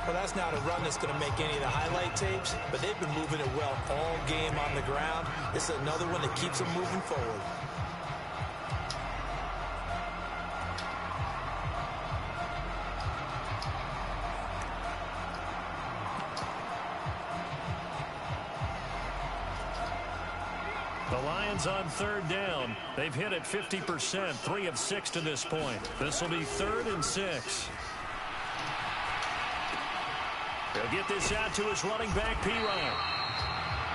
Well, that's not a run that's going to make any of the highlight tapes, but they've been moving it well all game on the ground. It's another one that keeps them moving forward. The Lions on 3rd down. They've hit it 50%, 3 of 6 to this point. This will be 3rd and 6. He'll get this out to his running back, Perine.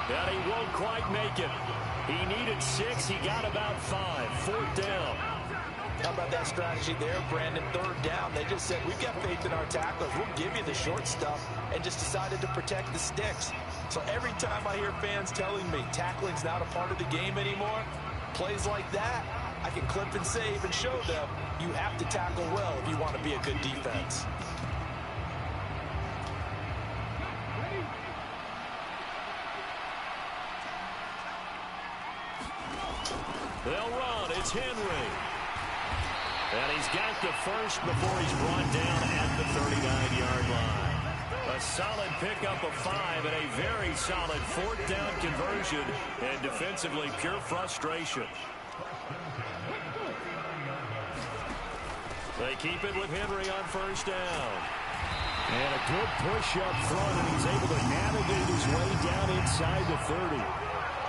But he won't quite make it. He needed 6. He got about 5. 4th down. How about that strategy there, Brandon? 3rd down. They just said, we've got faith in our tacklers. We'll give you the short stuff, and just decided to protect the sticks. So every time I hear fans telling me tackling's not a part of the game anymore, plays like that, I can clip and save and show them you have to tackle well if you want to be a good defense. They'll run. It's Henry. And he's got the first before he's brought down at the 39-yard line. A solid pickup of 5 and a very solid 4th down conversion. And defensively, pure frustration. They keep it with Henry on 1st down. And a good push up front, and he's able to navigate his way down inside the 30.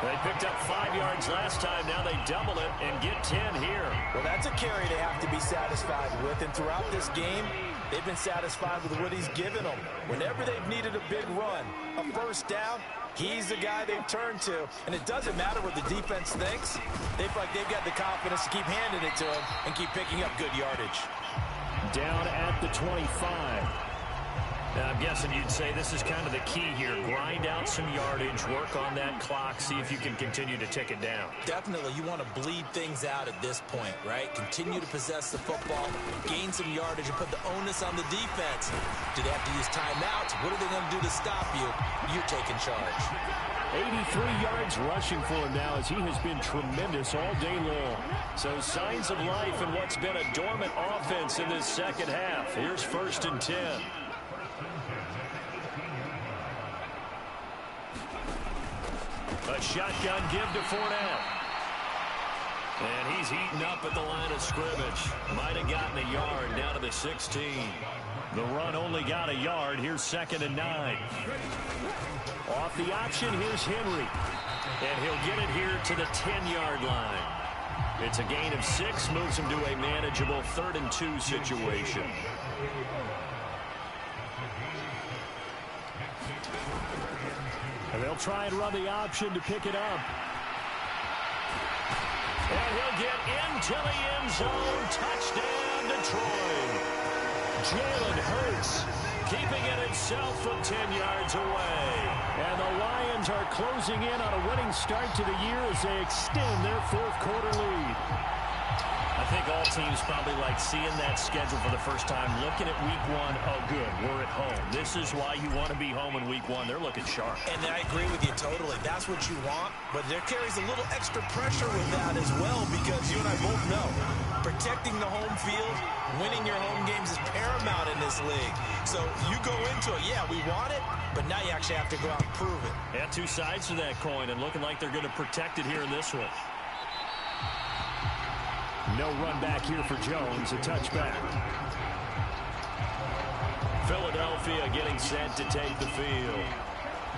They picked up 5 yards last time. Now they double it and get 10 here. Well, that's a carry they have to be satisfied with. And throughout this game, they've been satisfied with what he's given them. Whenever they've needed a big run, a 1st down, he's the guy they've turned to. And it doesn't matter what the defense thinks. They feel like they've got the confidence to keep handing it to him and keep picking up good yardage. Down at the 25. Now, I'm guessing you'd say this is kind of the key here. Grind out some yardage, work on that clock, see if you can continue to tick it down. Definitely. You want to bleed things out at this point, right? Continue to possess the football, gain some yardage, and put the onus on the defense. Do they have to use timeouts? What are they going to do to stop you? You're taking charge. 83 yards rushing for him now as he has been tremendous all day long. So signs of life in what's been a dormant offense in this second half. Here's 1st and 10. A shotgun give to Fournette. And he's eaten up at the line of scrimmage. Might have gotten a yard down to the 16. The run only got a yard. Here's 2nd and 9. Off the option, here's Henry. And he'll get it here to the 10-yard line. It's a gain of 6, moves him to a manageable 3rd and 2 situation. And they'll try and run the option to pick it up. And he'll get into the end zone. Touchdown, Detroit. Jalen Hurts keeping it himself from 10 yards away. And the Lions are closing in on a winning start to the year as they extend their 4th quarter lead. I think all teams probably like seeing that schedule for the first time, looking at week 1. Oh, good, we're at home. This is why you want to be home in week 1. They're looking sharp. And I agree with you totally. That's what you want, but there carries a little extra pressure with that as well because you and I both know protecting the home field, winning your home games is paramount in this league. So you go into it, yeah, we want it, but now you actually have to go out and prove it. Yeah, 2 sides to that coin, and looking like they're going to protect it here in this one. No run back here for Jones, a touchback. Philadelphia getting set to take the field.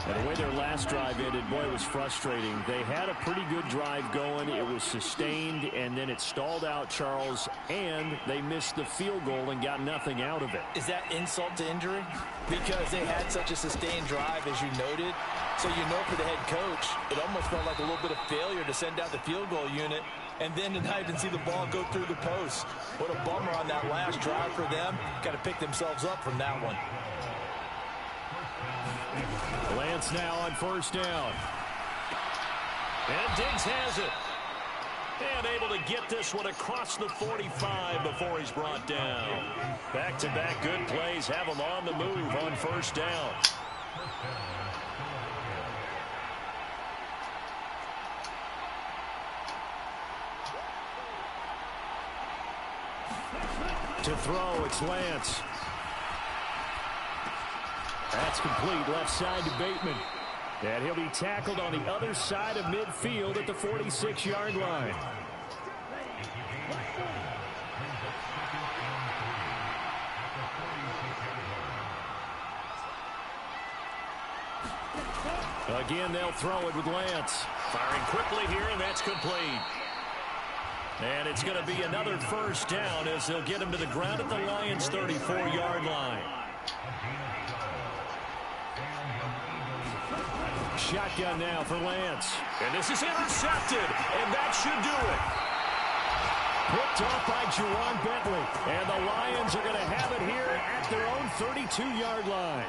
And the way their last drive ended, boy, it was frustrating. They had a pretty good drive going. It was sustained, and then it stalled out, Charles, and they missed the field goal and got nothing out of it. Is that insult to injury? Because they had such a sustained drive, as you noted. So you know for the head coach, it almost felt like a little bit of failure to send out the field goal unit and then to not even see the ball go through the post. What a bummer on that last drive for them. Got to pick themselves up from that one. Lance now on first down. And Diggs has it. And able to get this one across the 45 before he's brought down. Back-to-back good plays have him on the move on first down. To throw, it's Lance. That's complete, left side to Bateman. And he'll be tackled on the other side of midfield at the 46-yard line. Again, they'll throw it with Lance. Firing quickly here, and that's complete. And it's going to be another first down as they'll get him to the ground at the Lions' 34-yard line. Shotgun now for Lance. And this is intercepted, and that should do it. Picked off by Juwan Bentley. And the Lions are going to have it here at their own 32-yard line.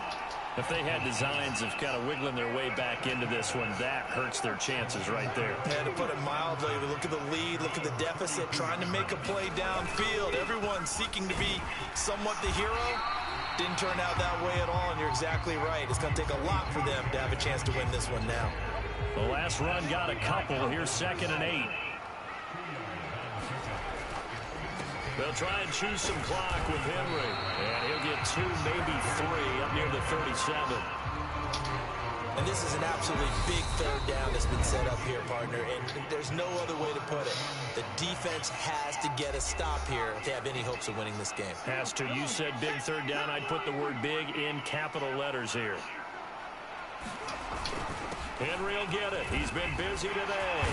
If they had designs of kind of wiggling their way back into this one, that hurts their chances right there. Yeah, to put it mildly, look at the lead, look at the deficit, trying to make a play downfield. Everyone seeking to be somewhat the hero. Didn't turn out that way at all, and you're exactly right. It's going to take a lot for them to have a chance to win this one now. The last run got a couple. Here's 2nd and 8. They'll try and choose some clock with Henry. And he'll get 2, maybe 3 up near the 37. And this is an absolutely big third down that's been set up here, partner. And there's no other way to put it. The defense has to get a stop here if they have any hopes of winning this game. Has to. You said big third down. I'd put the word big in capital letters here. Henry will get it. He's been busy today.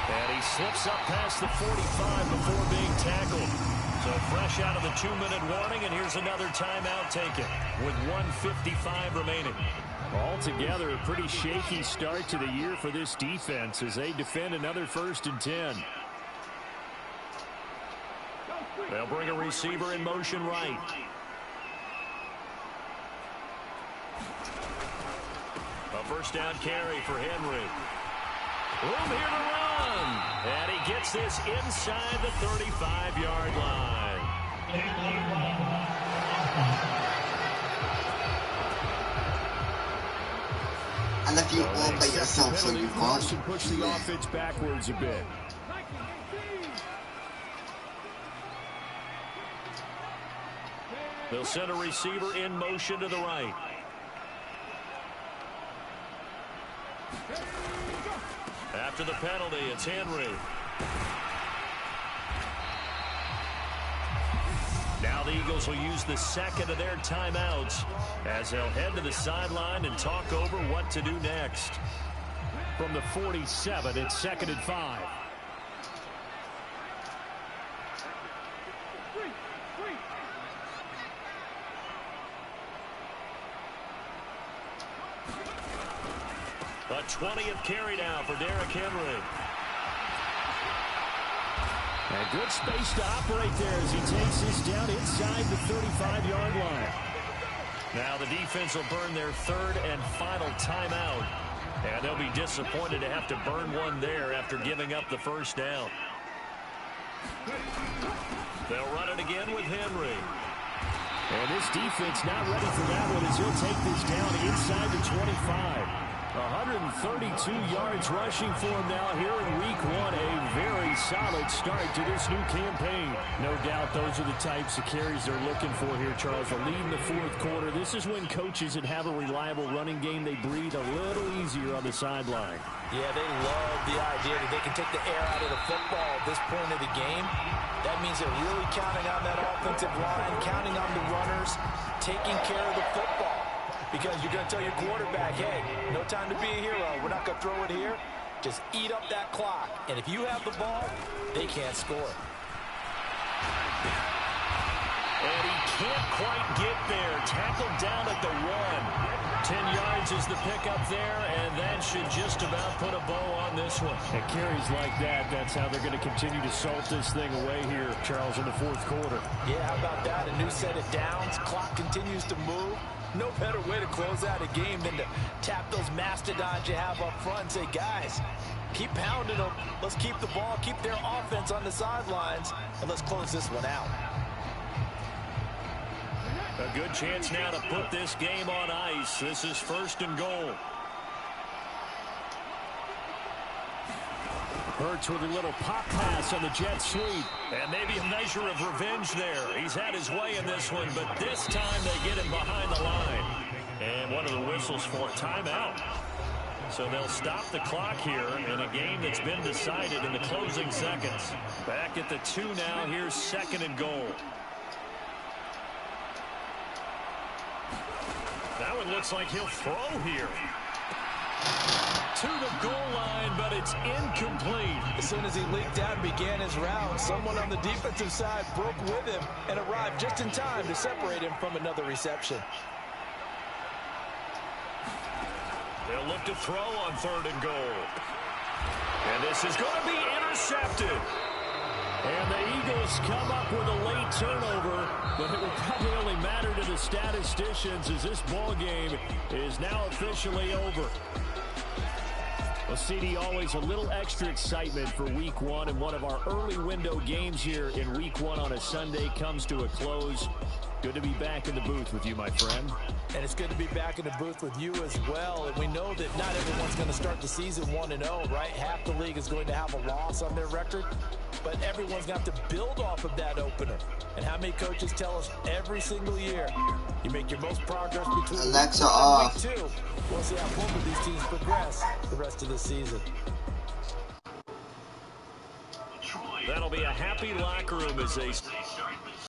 And he slips up past the 45 before being tackled. So fresh out of the 2-minute warning, and here's another timeout taken with 1:55 remaining. Altogether, a pretty shaky start to the year for this defense as they defend another 1st and 10. They'll bring a receiver in motion right. A first down carry for Henry. Room here to run. And he gets this inside the 35-yard line. And if you all play yourself, so you can't push the offense backwards a bit. They'll send a receiver in motion to the right. After the penalty, it's Henry. Now the Eagles will use the second of their timeouts as they'll head to the sideline and talk over what to do next. From the 47, it's 2nd and 5. A 20th carry now for Derrick Henry. And good space to operate there as he takes this down inside the 35-yard line. Now the defense will burn their 3rd and final timeout. And they'll be disappointed to have to burn one there after giving up the first down. They'll run it again with Henry. And this defense not ready for that one as he'll take this down inside the 25. 132 yards rushing for him now here in week 1. A very solid start to this new campaign. No doubt those are the types of carries they're looking for here, Charles. The lead in the 4th quarter. This is when coaches that have a reliable running game, they breathe a little easier on the sideline. Yeah, they love the idea that they can take the air out of the football at this point of the game. That means they're really counting on that offensive line, counting on the runners, taking care of the football. because you're going to tell your quarterback, hey, no time to be a hero. We're not going to throw it here. Just eat up that clock. And if you have the ball, they can't score. And he can't quite get there. Tackled down at the 1. 10 yards is the pickup there, and that should just about put a bow on this one. And carries like that, that's how they're going to continue to salt this thing away here, Charles, in the fourth quarter. Yeah, how about that? A new set of downs. Clock continues to move. No better way to close out a game than to tap those mastodons you have up front and say, guys, keep pounding them. Let's keep the ball, keep their offense on the sidelines, and let's close this one out. A good chance now to put this game on ice. This is 1st and goal. Hurts with a little pop pass on the jet sweep. And maybe a measure of revenge there. He's had his way in this one, but this time they get him behind the line. And one of the whistles for a timeout. So they'll stop the clock here in a game that's been decided in the closing seconds. Back at the 2 now. Here's 2nd and goal. That one looks like he'll throw here. To the goal line, but it's incomplete. As soon as he leaked out and began his route, someone on the defensive side broke with him and arrived just in time to separate him from another reception. They'll look to throw on 3rd and goal. And this is going to be intercepted. And the Eagles come up with a late turnover, but it will probably only matter to the statisticians as this ball game is now officially over. Well, CD, always a little extra excitement for Week 1, and one of our early window games here in Week 1 on a Sunday comes to a close. Good to be back in the booth with you, my friend. And it's good to be back in the booth with you as well. And we know that not everyone's going to start the season 1-0, right? Half the league is going to have a loss on their record. But everyone's going to have to build off of that opener. And how many coaches tell us every single year, you make your most progress between Alexa week 1 off. and week 2. We'll see how both of these teams progress the rest of the season. That'll be a happy locker room as they